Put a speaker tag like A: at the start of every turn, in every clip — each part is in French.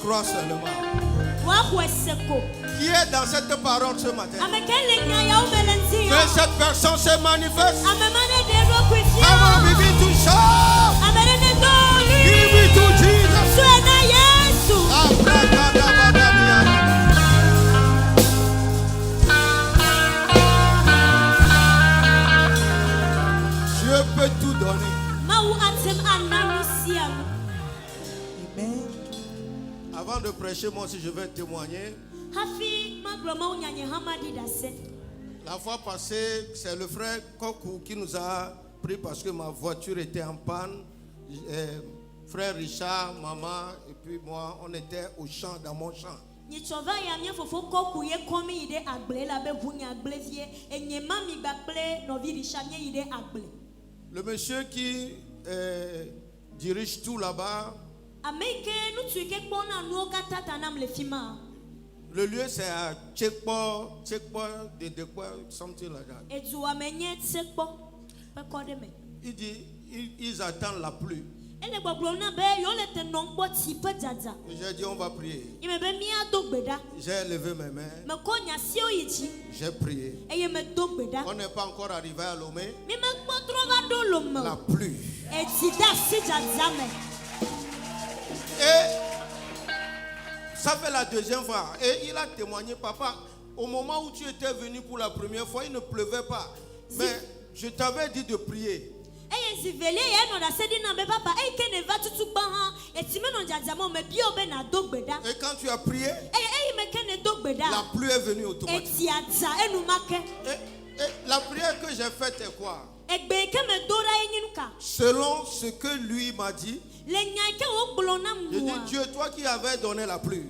A: Crois seulement. Qui est dans cette parole ce matin? Que cette personne se manifeste. Come on, begin to shout. Give it to Jesus. Dieu peut tout donner. Avant de prêcher, moi aussi je vais témoigner. La fois passée, c'est le frère Kokou qui nous a pris parce que ma voiture était en panne. Frère Richard, maman et puis moi, on était au champ, dans mon champ. Le monsieur qui dirige tout là-bas, le lieu c'est à Tchekpo, something like that. Il dit, ils attendent la pluie. J'ai dit on va prier. J'ai levé mes mains. J'ai prié. On n'est pas encore arrivé à Lomé. La pluie. Et ça fait la deuxième fois. Et il a témoigné, papa, au moment où tu étais venu pour la première fois, il ne pleuvait pas. Mais je t'avais dit de prier. Et quand tu as prié, la pluie est venue automatiquement. Et la prière que j'ai faite est quoi? Selon ce que lui m'a dit, je dis, Dieu, toi qui avais donné la pluie,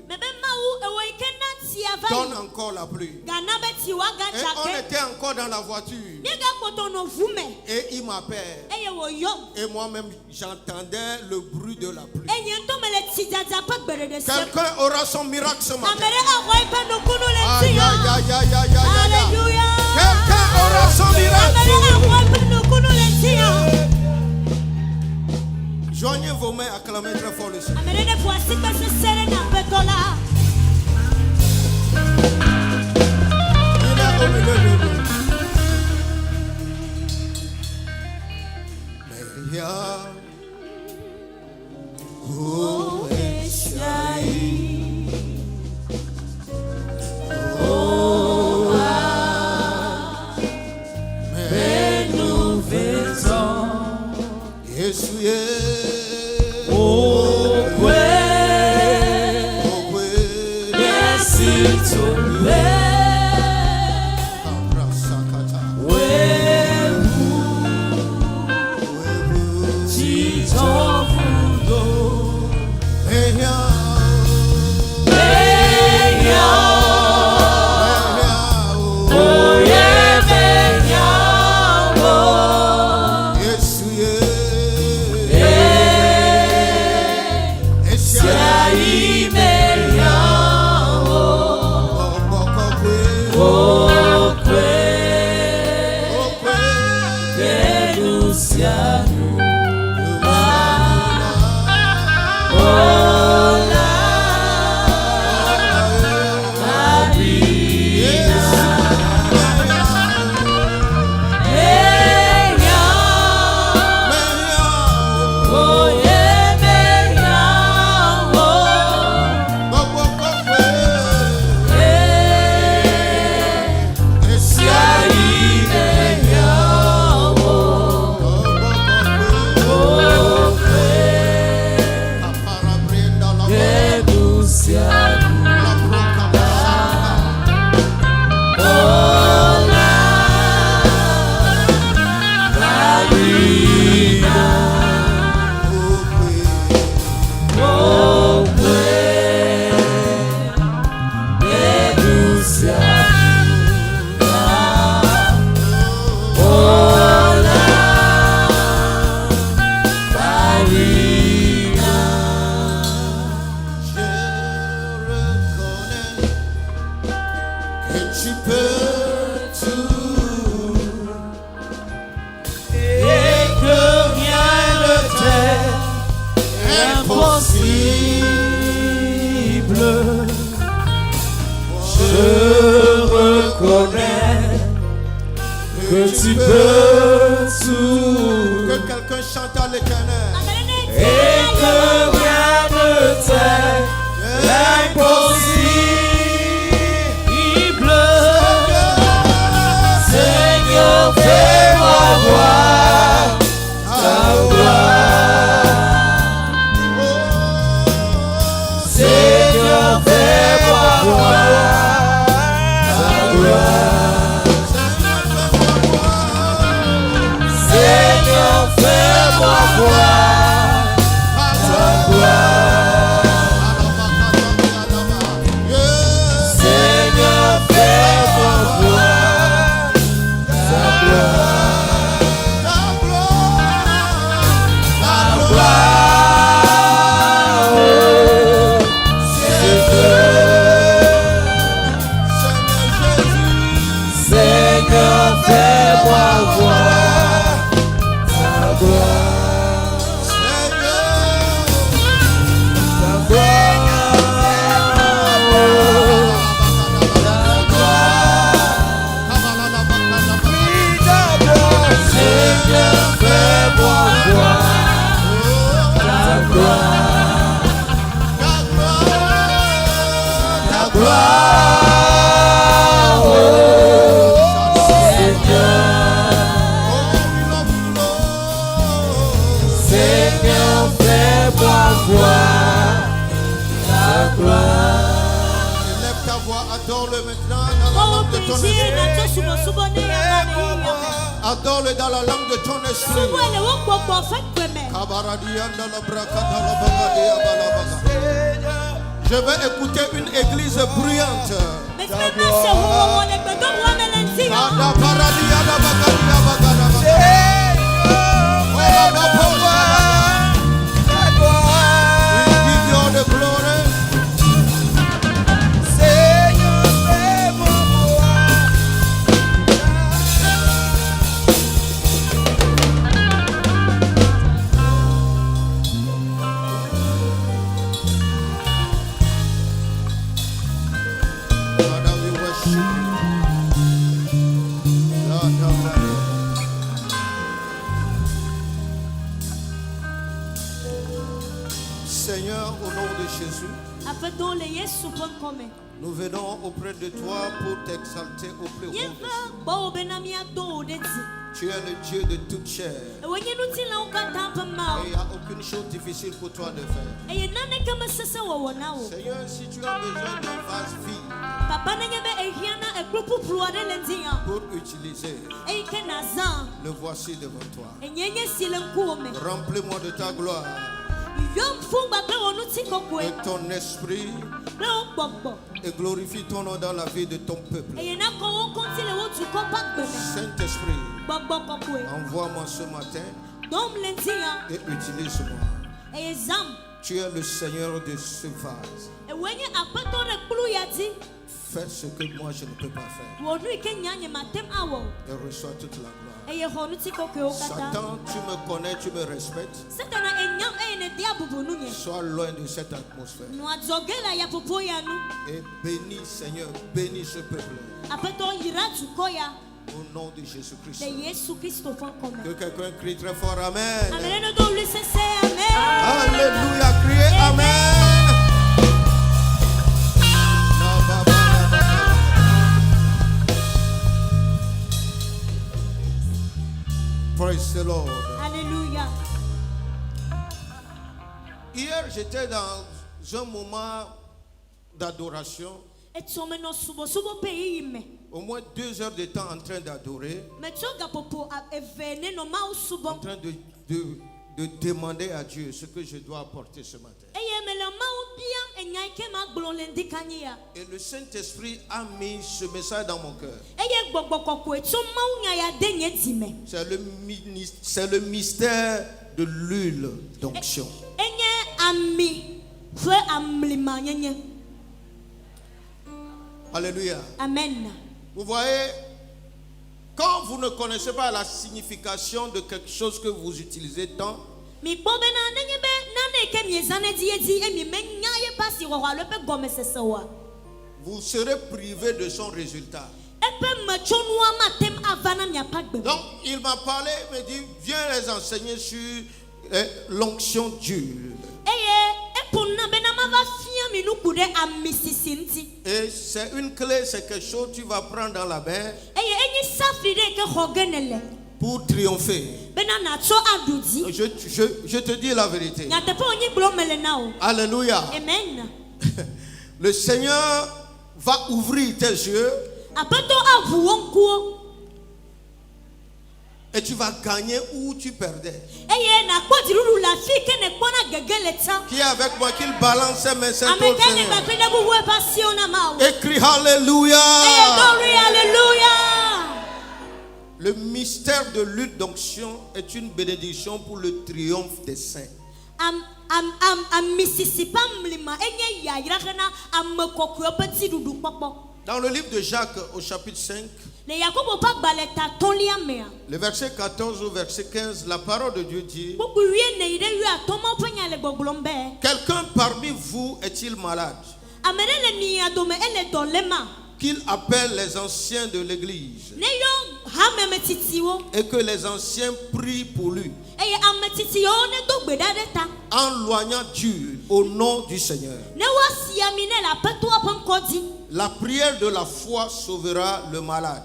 A: donne encore la pluie. Et on était encore dans la voiture. Et il m'appelle. Et moi-même, j'entendais le bruit de la pluie. Quelqu'un aura son miracle ce matin. Aïe, aïe, aïe, aïe, aïe, aïe. Quelqu'un aura son miracle. Joignez vos mains, acclamez très fort le Seigneur. Il est au milieu de nous. Meilleur. Oh, mais nous faisons essuyer.
B: faible, je reconnais que tu peux tout.
A: Que quelqu'un chante à l'Éternel.
B: Et que rien ne t'est impossible. Seigneur, fais-moi voir ta gloire. Seigneur, fais-moi voir ta gloire. Seigneur, fais-moi voir.
A: Adore-le dans la langue de ton esprit. Je vais écouter une église bruyante. Seigneur, au nom de Jésus, nous venons auprès de toi pour t'exalter au plus haut. Tu es le Dieu de toute chair. Et il n'y a aucune chose difficile pour toi de faire. Seigneur, si tu as besoin d'un vase vide pour utiliser, le voici devant toi. Remplis-moi de ta gloire, de ton esprit, et glorifie ton nom dans la vie de ton peuple. Saint-Esprit, envoie-moi ce matin et utilise-moi. Tu es le Seigneur de ce vase. Fais ce que moi je ne peux pas faire. Et reçois toute la gloire. Satan, tu me connais, tu me respectes. Sois loin de cette atmosphère. Et bénis, Seigneur, bénis ce peuple. Au nom de Jésus-Christ. Que quelqu'un crie très fort Amen. Alléluia, criez Amen. Praise the Lord.
C: Alléluia.
A: Hier, j'étais dans un moment d'adoration. Au moins 2 heures de temps en train d'adorer. En train de demander à Dieu ce que je dois apporter ce matin. Et le Saint-Esprit a mis ce message dans mon cœur. C'est le mystère de l'huile d'onction. Alléluia.
C: Amen.
A: Vous voyez, quand vous ne connaissez pas la signification de quelque chose que vous utilisez tant, vous serez privé de son résultat. Donc, il m'a parlé, il me dit, viens les enseigner sur l'onction d'huile. Et c'est une clé, c'est quelque chose que tu vas prendre dans la main pour triompher. Je te dis la vérité. Alléluia.
C: Amen.
A: Le Seigneur va ouvrir tes yeux et tu vas gagner où tu perdais. Qui est avec moi, qu'il balance ses mains, c'est ton Seigneur. Écris Alléluia. Le mystère de l'huile d'onction est une bénédiction pour le triomphe des saints. Dans le livre de Jacques au chapitre 5, le verset 14 au verset 15, la parole de Dieu dit: quelqu'un parmi vous est-il malade? Qu'il appelle les anciens de l'église et que les anciens prient pour lui en loignant Dieu au nom du Seigneur. La prière de la foi sauvera le malade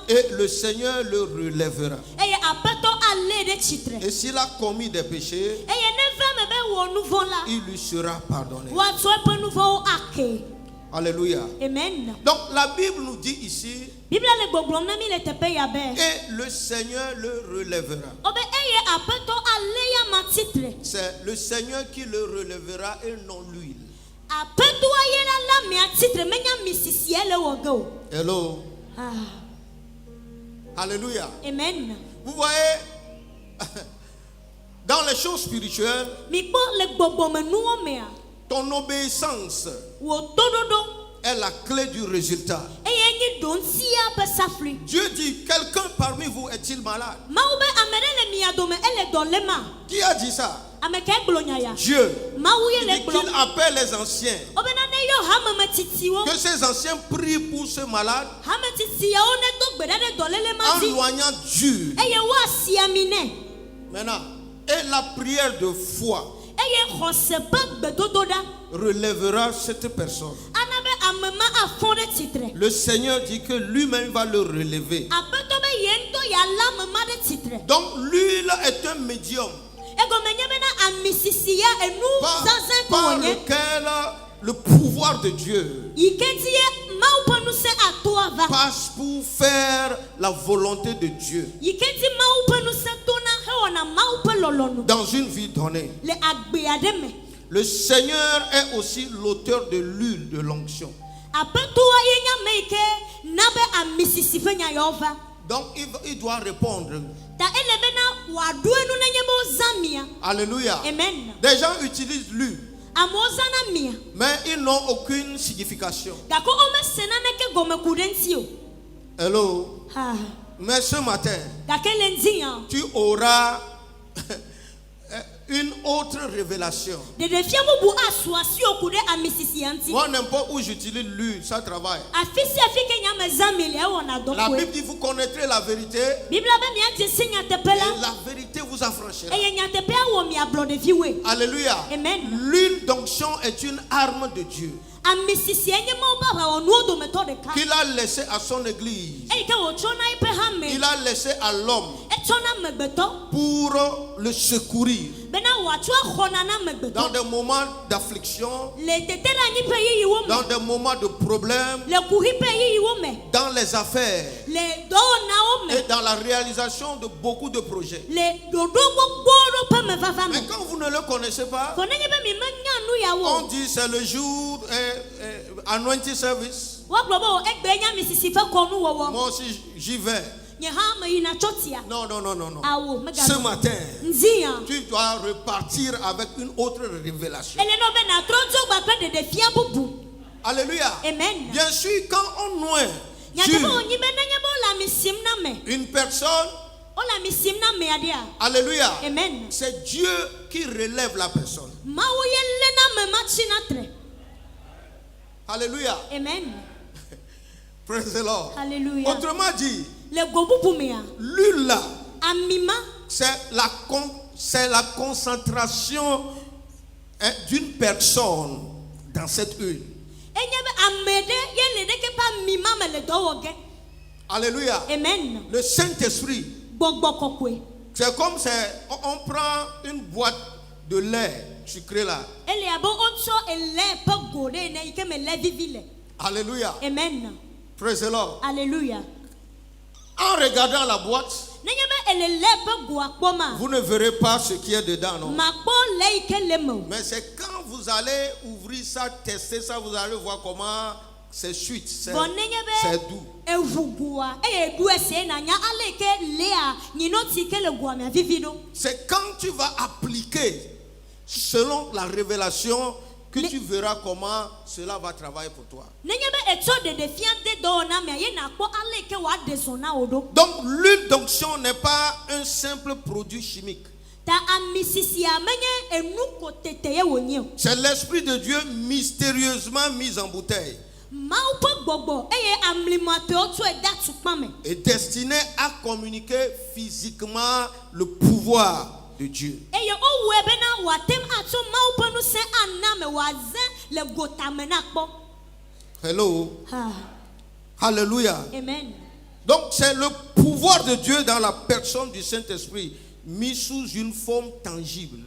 A: et le Seigneur le relèvera. Et s'il a commis des péchés, il lui sera pardonné. Alléluia.
C: Amen.
A: Donc la Bible nous dit ici, et le Seigneur le relèvera. C'est le Seigneur qui le relèvera et non l'huile. Hello. Alléluia.
C: Amen.
A: Vous voyez, dans les choses spirituelles, ton obéissance est la clé du résultat. Dieu dit, quelqu'un parmi vous est-il malade? Qui a dit ça? Dieu. Il dit qu'il appelle les anciens. Que ces anciens prient pour ce malade en loignant Dieu. Maintenant, et la prière de foi relèvera cette personne. Le Seigneur dit que lui-même va le relever. Donc l'huile est un médium par lequel le pouvoir de Dieu passe pour faire la volonté de Dieu dans une vie donnée. Le Seigneur est aussi l'auteur de l'huile de l'onction. Donc il doit répondre. Alléluia.
C: Amen.
A: Des gens utilisent l'huile, mais ils n'ont aucune signification. Hello. Mais ce matin, tu auras une autre révélation. Moi, n'importe où j'utilise l'huile, ça travaille. La Bible dit, vous connaîtrez la vérité et la vérité vous affranchira. Alléluia.
C: Amen.
A: L'huile d'onction est une arme de Dieu qu'il a laissé à son église. Il a laissé à l'homme pour le secourir dans des moments d'affliction, dans des moments de problème, dans les affaires et dans la réalisation de beaucoup de projets. Mais quand vous ne le connaissez pas, on dit c'est le jour anointing service. Moi aussi j'y vais. Non. Ce matin, tu dois repartir avec une autre révélation. Alléluia.
C: Amen.
A: Bien sûr, quand on noie une personne, Alléluia.
B: Amen.
A: C'est Dieu qui relève la personne. Alléluia.
B: Amen.
A: Praise the Lord.
B: Alléluia.
A: Autrement dit,
B: Le gobupumea.
A: l'huile là,
B: Amima.
A: c'est la concentration d'une personne dans cette huile. Alléluia.
B: Amen.
A: Le Saint-Esprit, c'est comme on prend une boîte de lait sucré là. Alléluia.
B: Amen.
A: Praise the Lord.
B: Alléluia.
A: En regardant la boîte, vous ne verrez pas ce qui est dedans, non? Mais c'est quand vous allez ouvrir ça, tester ça, vous allez voir comment c'est sweet, c'est doux. C'est quand tu vas appliquer selon la révélation que tu verras comment cela va travailler pour toi. Donc l'huile d'onction n'est pas un simple produit chimique. C'est l'Esprit de Dieu mystérieusement mis en bouteille et destiné à communiquer physiquement le pouvoir de Dieu. Hello. Alléluia.
B: Amen.
A: Donc c'est le pouvoir de Dieu dans la personne du Saint-Esprit mis sous une forme tangible.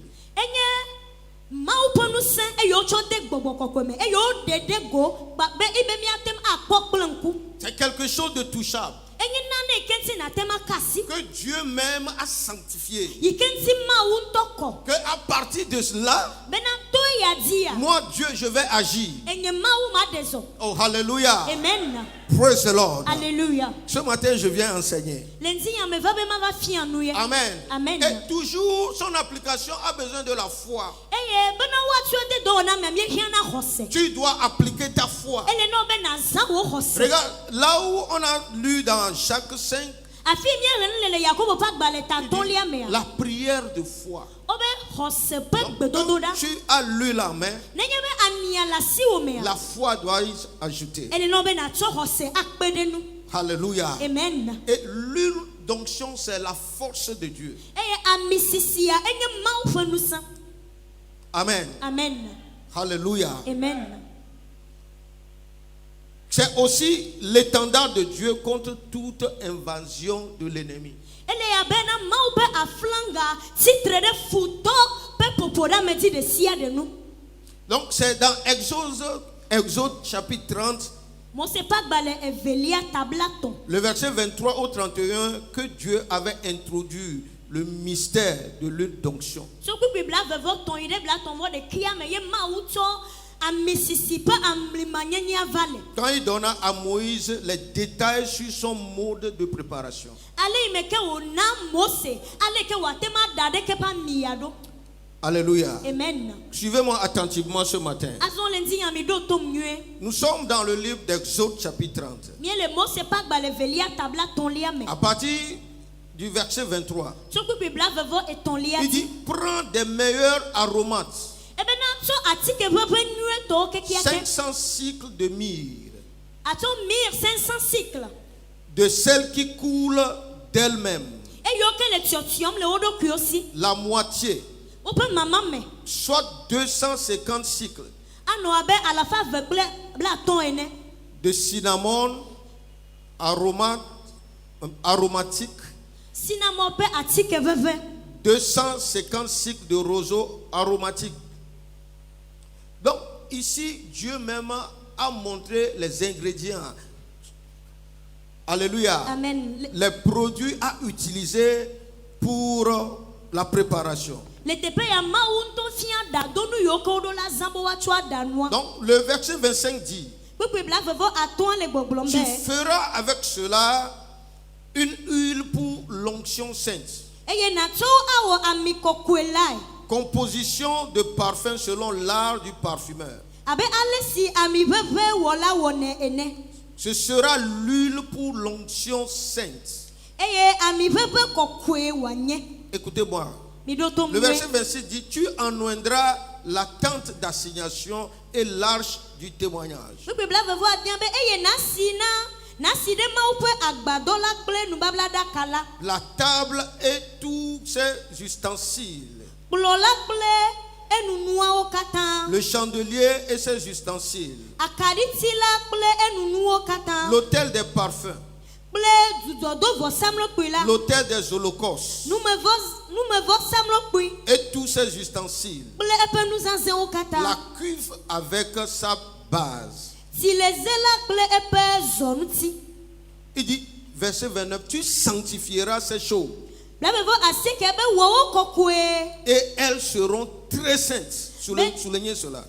A: C'est quelque chose de touchable que Dieu même a sanctifié. Que à partir de cela, moi Dieu je vais agir. Oh alléluia.
B: Amen.
A: Praise the Lord.
B: Alléluia.
A: Ce matin je viens enseigner. Amen.
B: Amen.
A: Et toujours son application a besoin de la foi. Tu dois appliquer ta foi. Regarde, là où on a lu dans Jacques 5, la prière de foi. Donc, tu as lu la main, la foi doit y ajouter. Alléluia.
B: Amen.
A: Et l'huile d'onction, c'est la force de Dieu. Amen.
B: Amen.
A: Alléluia.
B: Amen.
A: C'est aussi l'étendard de Dieu contre toute invasion de l'ennemi. Donc c'est dans Exode chapitre 30, le verset 23 au 31, que Dieu avait introduit le mystère de l'huile d'onction. Quand il donna à Moïse les détails sur son mode de préparation. Alléluia.
B: Amen.
A: Suivez-moi attentivement ce matin. Nous sommes dans le livre d'Exode chapitre 30. À partir du verset 23. Il dit, prends des meilleurs aromates. 500 cycles de myrrhe. De celle qui coule d'elle-même. La moitié. Soit 250 cycles. De cinnamon aromatique. 250 cycles de roseau aromatique. Donc ici Dieu même a montré les ingrédients. Alléluia.
B: Amen.
A: Les produits à utiliser pour la préparation. Donc le verset 25 dit, tu feras avec cela une huile pour l'onction sainte. Composition de parfum selon l'art du parfumeur. Ce sera l'huile pour l'onction sainte. Écoutez-moi. Le verset 26 dit, tu ennoindras la tente d'assignation et l'arche du témoignage. La table et tous ses ustensiles. Le chandelier et ses ustensiles. L'autel des parfums. L'autel des holocaustes. Et tous ses ustensiles. La cuve avec sa base. Il dit, verset 29, tu sanctifieras ces choses. Et elles seront très saintes. Soulignez cela.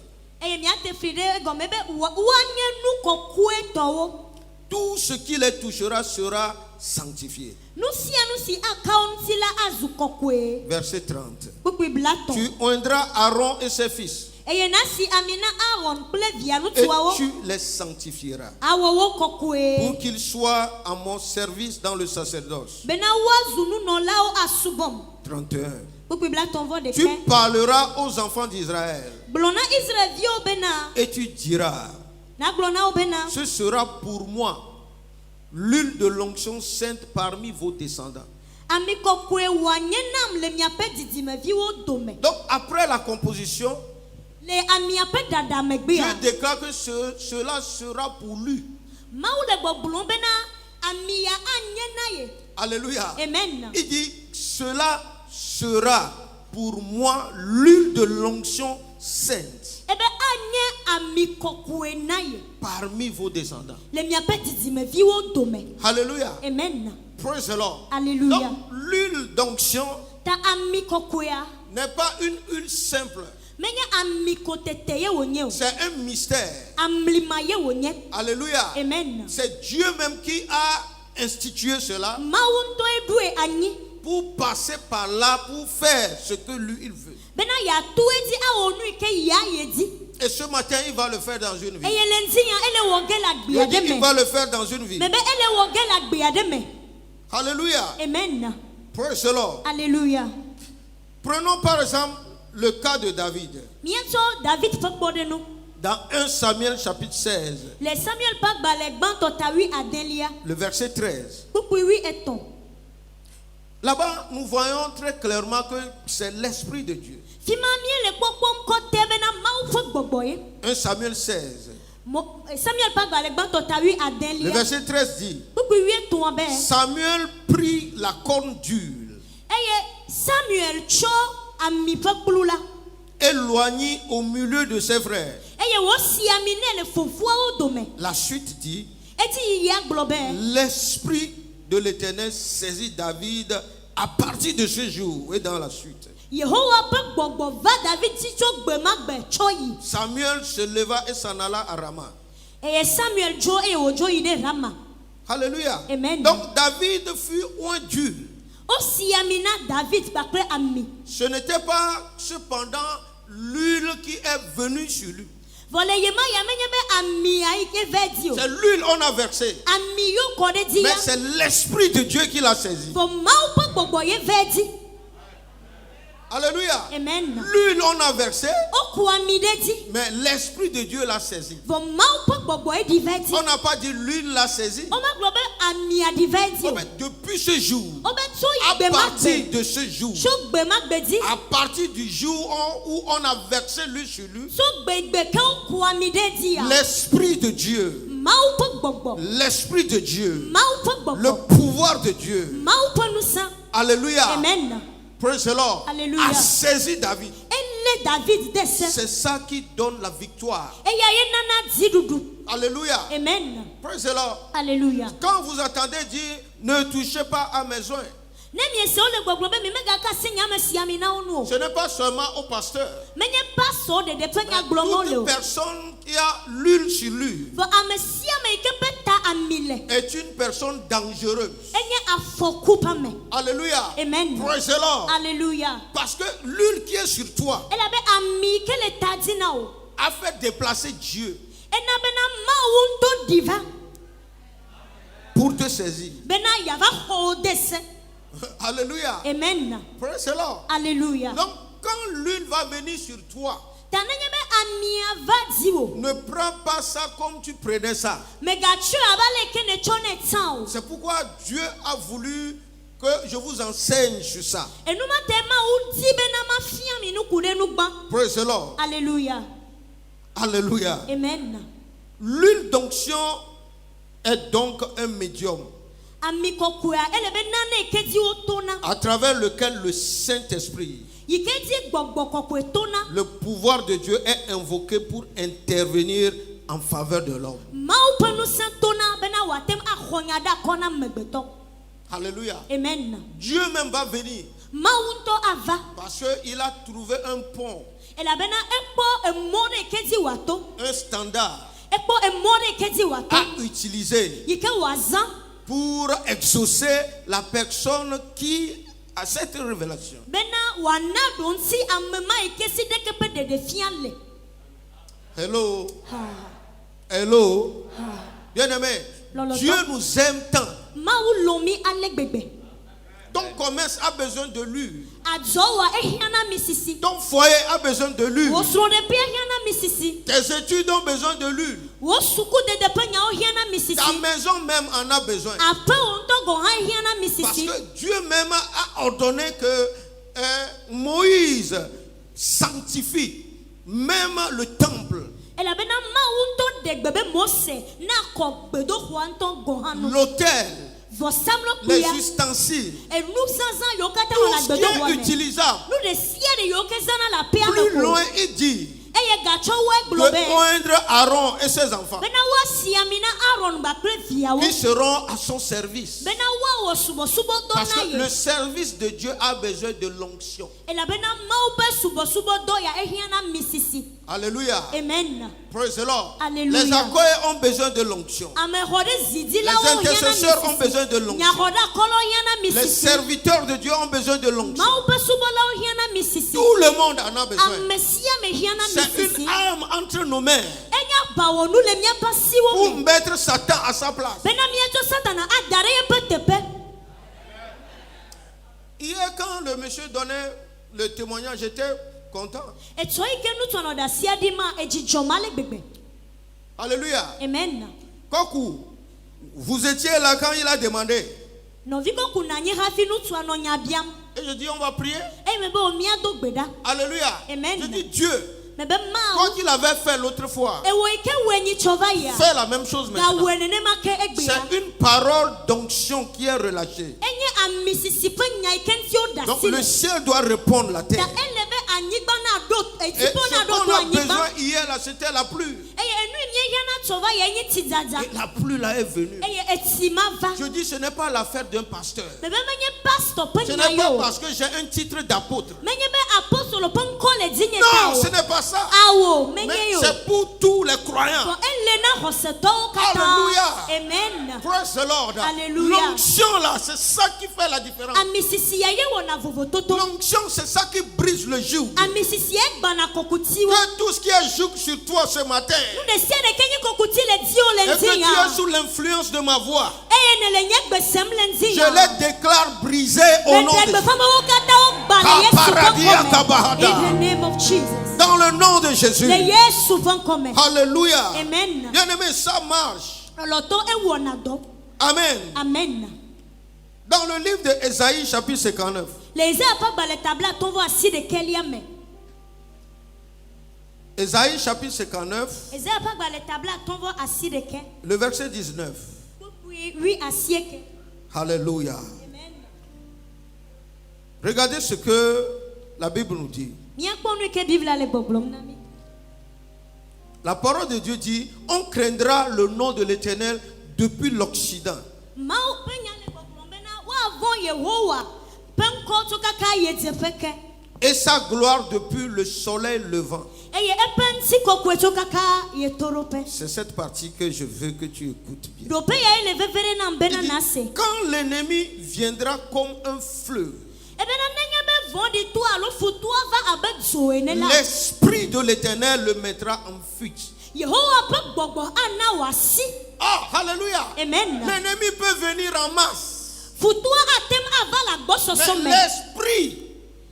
A: Tout ce qui les touchera sera sanctifié. Verset 30. Tu oindras Aaron et ses fils. Et tu les sanctifieras pour qu'ils soient à mon service dans le sacerdoce. 31. Tu parleras aux enfants d'Israël et tu diras, ce sera pour moi l'huile de l'onction sainte parmi vos descendants. Donc après la composition, Dieu déclare que cela sera pour lui. Alléluia.
C: Amen.
A: Il dit, cela sera pour moi l'huile de l'onction sainte parmi vos descendants. Alléluia.
C: Amen.
A: Praise the Lord.
C: Alléluia.
A: Donc l'huile d'onction n'est pas une huile simple. C'est un mystère. Alléluia.
C: Amen.
A: C'est Dieu même qui a institué cela pour passer par là pour faire ce que lui il veut. Et ce matin il va le faire dans une vie. Il va le faire dans une vie. Alléluia.
C: Amen.
A: Praise the Lord.
C: Alléluia.
A: Prenons par exemple le cas de David. Dans 1 Samuel chapitre 16. Le verset 13. Là-bas, nous voyons très clairement que c'est l'Esprit de Dieu. 1 Samuel 16. Le verset 13 dit, Samuel prit la corne d'huile, éloigné au milieu de ses frères. La suite dit, l'Esprit de l'Éternel saisit David à partir de ce jour et dans la suite. Samuel se leva et s'en alla à Rama. Alléluia.
C: Amen.
A: Donc David fut oint d'huile. Ce n'était pas cependant l'huile qui est venue sur lui. C'est l'huile qu'on a versée. Mais c'est l'Esprit de Dieu qui l'a saisi. Alléluia.
C: Amen.
A: L'huile on a versée, mais l'Esprit de Dieu l'a saisi. On n'a pas dit l'huile l'a saisi. Mais depuis ce jour, à partir de ce jour, à partir du jour où on a versé l'huile sur lui, l'Esprit de Dieu, l'Esprit de Dieu, le pouvoir de Dieu, alléluia,
C: Amen.
A: praise the Lord,
C: Alléluia.
A: a saisi David. C'est ça qui donne la victoire. Alléluia.
C: Amen.
A: Praise the Lord.
C: Alléluia.
A: Quand vous attendez dire ne touchez pas à mes oins, ce n'est pas seulement au pasteur. Toute personne qui a l'huile sur lui est une personne dangereuse. Alléluia.
C: Amen.
A: Praise the Lord.
C: Alléluia.
A: Parce que l'huile qui est sur toi a fait déplacer Dieu pour pour te saisir.
B: bena yava xɔ dese.
A: Alléluia.
B: Amen.
A: Praise the Lord.
B: Alléluia.
A: Donc, quand l'une va venir sur toi,
B: Ta nenye be amia va diwo.
A: ne prends pas ça comme tu prenais ça.
B: Me gachu abale ke ne chone tsan o.
A: C'est pourquoi Dieu a voulu que je vous enseigne sur ça.
B: Enuma tema u di bena ma fia mi nu kude nu gba.
A: Praise the Lord.
B: Alléluia.
A: Alléluia.
B: Amen.
A: L'huile d'onction est donc un médium
B: Ami kokuya ele be nane ke di o tona.
A: à travers lequel le Saint-Esprit,
B: Yi ke di gbogbo kokwe tona.
A: le pouvoir de Dieu est invoqué pour intervenir en faveur de l'homme.
B: Ma u penu san tona bena watem akhonya da kona megbeto.
A: Alléluia.
B: Amen.
A: Dieu même va venir
B: Ma unto ava.
A: parce qu'il a trouvé un pont,
B: Ela bena ekpo emore ke di wato.
A: un standard
B: Ekpo emore ke di wato.
A: à utiliser
B: Yi ke wazan.
A: pour exaucer la personne qui a cette révélation.
B: Bena wana donsi amema ikesi dekepe de defianle.
A: Hello,
B: Ha.
A: hello. Bien-aimé,
B: Lolo,
A: Dieu
B: donc-
A: nous aime tant.
B: Ma u lomi alegbegbe.
A: Ton commerce a besoin de l'huile.
B: Adzowa ehiana misisi.
A: Ton foyer a besoin de l'huile.
B: Wo sro de pe ehiana misisi.
A: Tes études ont besoin de l'huile.
B: Wo suku de pe nya ehiana
A: Ta
B: misisi.
A: maison même en a besoin.
B: Ape onto go ha ehiana
A: Parce
B: misisi.
A: que Dieu même a ordonné que Moïse sanctifie même le temple,
B: Ela bena ma unto de gbebe Mose na ko gbedo huanto go hanu.
A: l'autel,
B: Vo samlo
A: les
B: kuya.
A: ustensiles,
B: E nu sansan yo kata
A: tout
B: wala
A: ce qui
B: gbedo
A: est
B: huane.
A: utilisable.
B: Nu de siere yo ke sana la pe
A: Plus
B: ameko.
A: loin, il dit
B: Eye gacho we
A: de
B: globe.
A: oindre Aaron et ses enfants
B: Bena wa siamina Aaron bakre viawo.
A: qui seront à son service.
B: Bena wa wo subo subo
A: Parce
B: dona
A: que le
B: ye.
A: service de Dieu a besoin de l'onction.
B: Ela bena mau be subo subo do ya ehiana misisi.
A: Alléluia.
B: Amen.
A: Praise the Lord.
B: Alléluia.
A: Les accueils ont besoin de l'onction.
B: Ame hode zidi la
A: Les
B: wo hiana
A: intercesseurs ont
B: misisi.
A: besoin de l'onction.
B: Nya hoda kolo hiana
A: Les
B: misisi.
A: serviteurs de Dieu ont besoin de l'onction.
B: Mau be subo la wo hiana misisi.
A: Tout le monde en a besoin.
B: Amesia me hiana
A: C'est
B: misisi.
A: une arme entre nos mains
B: Enya bawo nu le mia
A: pour
B: pasiwo me.
A: mettre Satan à sa place.
B: Bena mia to satana adare ye petepe.
A: Hier, quand le monsieur donnait le témoignage, j'étais content.
B: Etso ike nu tono da siadi ma ejijomale gbegbe.
A: Alléluia.
B: Amen.
A: Koku, vous étiez là quand il a demandé.
B: Noviko kunanyi hafi nu tu anonya biam.
A: Et je dis, on va prier.
B: E mebe o mia do gbeda.
A: Alléluia.
B: Amen.
A: Je dis, Dieu,
B: Mebe ma
A: quand il avait fait l'autre fois,
B: e wo ike wenyi chova ya.
A: fais la même chose
B: Da
A: maintenant.
B: wenene ma ke egbea.
A: C'est une parole d'onction qui est relâchée.
B: Enye amisisi pe nya ikenti o da
A: Donc
B: si.
A: le ciel doit répondre la
B: Da
A: terre.
B: elebe anyigba na do
A: Et
B: etipo na
A: ce
B: do
A: qu'on
B: to
A: a
B: anyigba.
A: besoin hier là, c'était la pluie.
B: Eye enu nye yana chova ya enye tidada.
A: Et la pluie là est venue.
B: Eye etima va.
A: Je dis, ce n'est pas l'affaire d'un pasteur.
B: Mebe menye pastor pe
A: Ce
B: nya
A: n'est pas
B: yo.
A: parce que j'ai un titre d'apôtre.
B: Menye be apostolo pe nkole dinye
A: Non,
B: ta
A: ce
B: o.
A: n'est pas ça.
B: Awo menye
A: Mais
B: yo.
A: c'est pour tous les
B: For
A: croyants.
B: elena hoseto kata.
A: Alléluia.
B: Amen.
A: Praise the Lord.
B: Alléluia.
A: L'onction là, c'est ça qui fait la différence.
B: Amisisi ya ye wona vovototo.
A: L'onction, c'est ça qui brise le joug.
B: Amisisi ye bana kokutiwa.
A: Que tout ce qui est joug sur toi ce matin,
B: Nu de siere kenye kokuti le dio
A: et
B: le
A: que tu es
B: nzinya.
A: sous l'influence de ma voix,
B: Eye ne le nye gbesem le
A: je
B: nzinya.
A: les déclare brisés au nom de
B: Mende
A: Jésus.
B: gbefama wo kata wo gbale Yesu
A: Kaparadia
B: van kome.
A: kabahada.
B: In the name of Jesus.
A: Dans le nom de Jésus.
B: Le Yesu van kome.
A: Alléluia.
B: Amen.
A: Bien-aimé, ça marche.
B: Loto e wona do.
A: Amen.
B: Amen.
A: Dans le livre de Ésaïe, chapitre 59,
B: Les apa ba le tabla ton vo asi de keliame.
A: Ésaïe, chapitre 59,
B: Les apa ba le tabla ton vo asi de ke.
A: le verset 19.
B: Oui asieke.
A: Alléluia.
B: Amen.
A: Regardez ce que la Bible nous dit.
B: Mia kponu ke Bible le boblom na mi.
A: La parole de Dieu dit, on craindra le nom de l'Éternel depuis l'Occident.
B: Mao penya le boblom bena wa avon Yehowa. Penko to kaka ye tefeke.
A: Et sa gloire depuis le soleil levant.
B: Eye epenti kokwe to kaka ye torope.
A: C'est cette partie que je veux que tu écoutes bien.
B: Dope ya ele vevere na
A: Il
B: mbena
A: dit,
B: nase.
A: quand l'ennemi viendra comme un fleuve,
B: Ebena nenya be vondi to alo futu ava abe zoene la.
A: l'Esprit de l'Éternel le mettra en fuite.
B: Yehowa pe gbogbo ana wasi.
A: Ah, alléluia.
B: Amen.
A: L'ennemi peut venir en masse.
B: Futua atem avala gboso
A: Mais
B: some.
A: l'esprit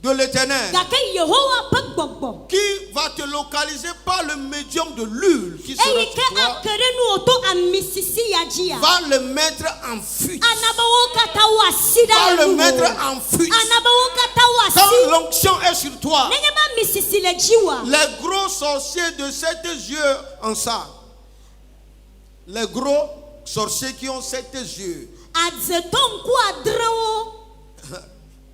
A: de l'éternel
B: Gake Yehowa pe gbogbo.
A: qui va te localiser par le médium de l'huile qui sera
B: Eyi
A: sur
B: ke
A: toi,
B: akere nu oto amisisi yajia.
A: va le mettre en fuite.
B: Anabawo kata wasida
A: Va le
B: lu.
A: mettre en fuite.
B: Anabawo kata
A: Quand
B: wasi.
A: l'onction est sur toi,
B: Nenye ba misisi le jiwa.
A: les gros sorciers de 7 yeux en ça, les gros sorciers qui ont 7 yeux,
B: Adzeto nku adrewo.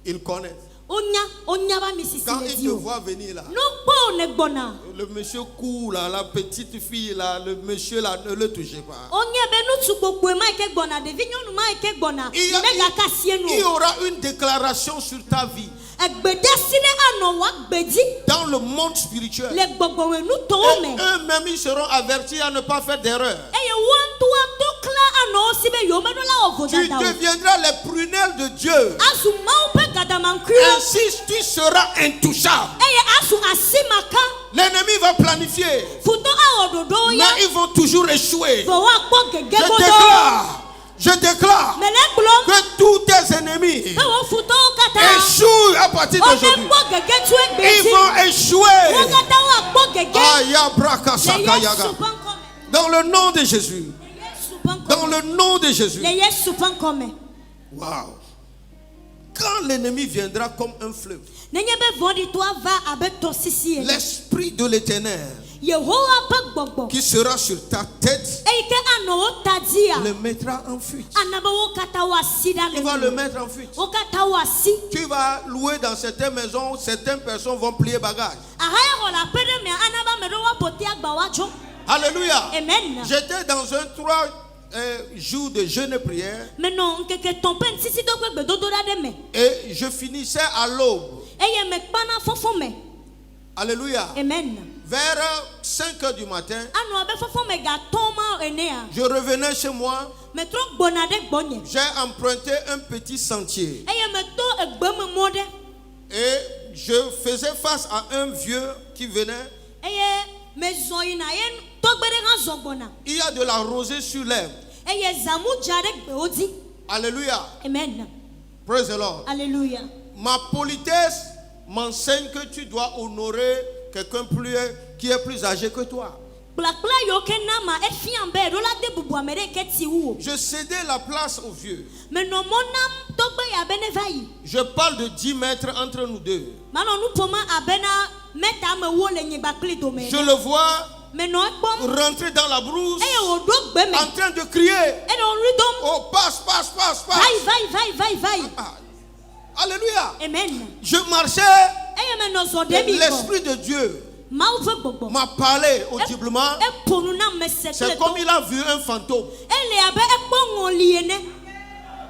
A: ils connaissent.
B: Onya ba misisi
A: Quand
B: le
A: ils te
B: jiwa.
A: voient venir là,
B: No po ne gbona.
A: le monsieur court là, la petite fille là, le monsieur là, ne le touchez pas.
B: Onye be nu tu gbogbo e ma ke gbona. Devi nyonu ma ke gbona.
A: Il
B: Mega kasie
A: y
B: nu.
A: aura une déclaration sur ta vie
B: Egbedesile ano wa gbedi.
A: dans le monde spirituel.
B: Le gbogbo we nu to
A: Et
B: me.
A: eux-mêmes, ils seront avertis à ne pas faire d'erreur.
B: Eye wan to akla ano sibe yo me no la ovo
A: Tu
B: dada.
A: deviendras les prunelles de Dieu.
B: Asu mau pe gadamankuo.
A: Ainsi, tu seras intouchable.
B: Eye asu asimaka.
A: L'ennemi va planifier,
B: Futo awododo ya.
A: mais ils vont toujours échouer.
B: Bo wa kpo gege bodo.
A: Je déclare
B: Mele gblom.
A: que tous tes ennemis
B: Pe wo futo kata.
A: échouent à partir
B: One
A: d'aujourd'hui.
B: kpo gege tu
A: Ils
B: egbedi.
A: vont échouer.
B: Wo kata wa kpo gege.
A: Aya braka
B: Le
A: saka
B: Yesu
A: yaga.
B: pankome.
A: Dans le nom de Jésus.
B: Le Yesu pankome.
A: Dans le nom de Jésus.
B: Le Yesu pankome.
A: Waouh. Quand l'ennemi viendra comme un fleuve,
B: Nenye be vodi to ava abe tosisi e.
A: l'esprit de l'éternel
B: Yehowa pe gbogbo.
A: qui sera sur ta tête
B: Eyi ke ano wo tadia.
A: le mettra en fuite.
B: Anaba wo kata wa sida le.
A: Il va le mettre en fuite.
B: Wo kata wa si.
A: Tu vas louer dans certaines maisons, certaines personnes vont plier bagage.
B: Ahaya ko la pede me anaba me do wa poti agba wa jo.
A: Alléluia.
B: Amen.
A: J'étais dans un 3 jours de jeûne et prière
B: Mais non, nkeke tompe nsisi do gbe dodo da de me.
A: et je finissais à l'aube.
B: Eye me kpana fofo me.
A: Alléluia.
B: Amen.
A: Vers 5 heures du matin,
B: Anu abe fofo me ga toma enea.
A: je revenais chez moi.
B: Me tro gbona de gbonye.
A: J'ai emprunté un petit sentier
B: Eye me to egbe me mode.
A: et je faisais face à un vieux qui venait.
B: Eye me zoyina ye to gbe de ga zogbona.
A: Il y a de la rosée sur l'herbe.
B: Eye zamu jare gbe odi.
A: Alléluia.
B: Amen.
A: Praise the Lord.
B: Alléluia.
A: Ma politesse m'enseigne que tu dois honorer quelqu'un qui est plus âgé que toi.
B: Blakbla yo ke na ma e fian be do la de bubu amere ke ti wo.
A: Je cédais la place aux vieux.
B: Me no monam to gbe ya bene vai.
A: Je parle de 10 mètres entre nous deux.
B: Mano nu poma abena meta me wo le nyigba kli do me.
A: Je le vois
B: Me no ekpom.
A: rentrer dans la brousse
B: Eye wo do gbe me.
A: en train de crier.
B: E do ridom.
A: Oh, passe, passe, passe, passe.
B: Vai.
A: Ah, alléluia.
B: Amen.
A: Je marchais
B: Eye me no zo de
A: et
B: bi ko.
A: l'Esprit de Dieu
B: Ma ou fe gbogbo.
A: m'a parlé audiblement.
B: E ponu na me se
A: C'est
B: kle
A: comme
B: to.
A: il a vu un fantôme.
B: Ele abe ekpo ngoli ene.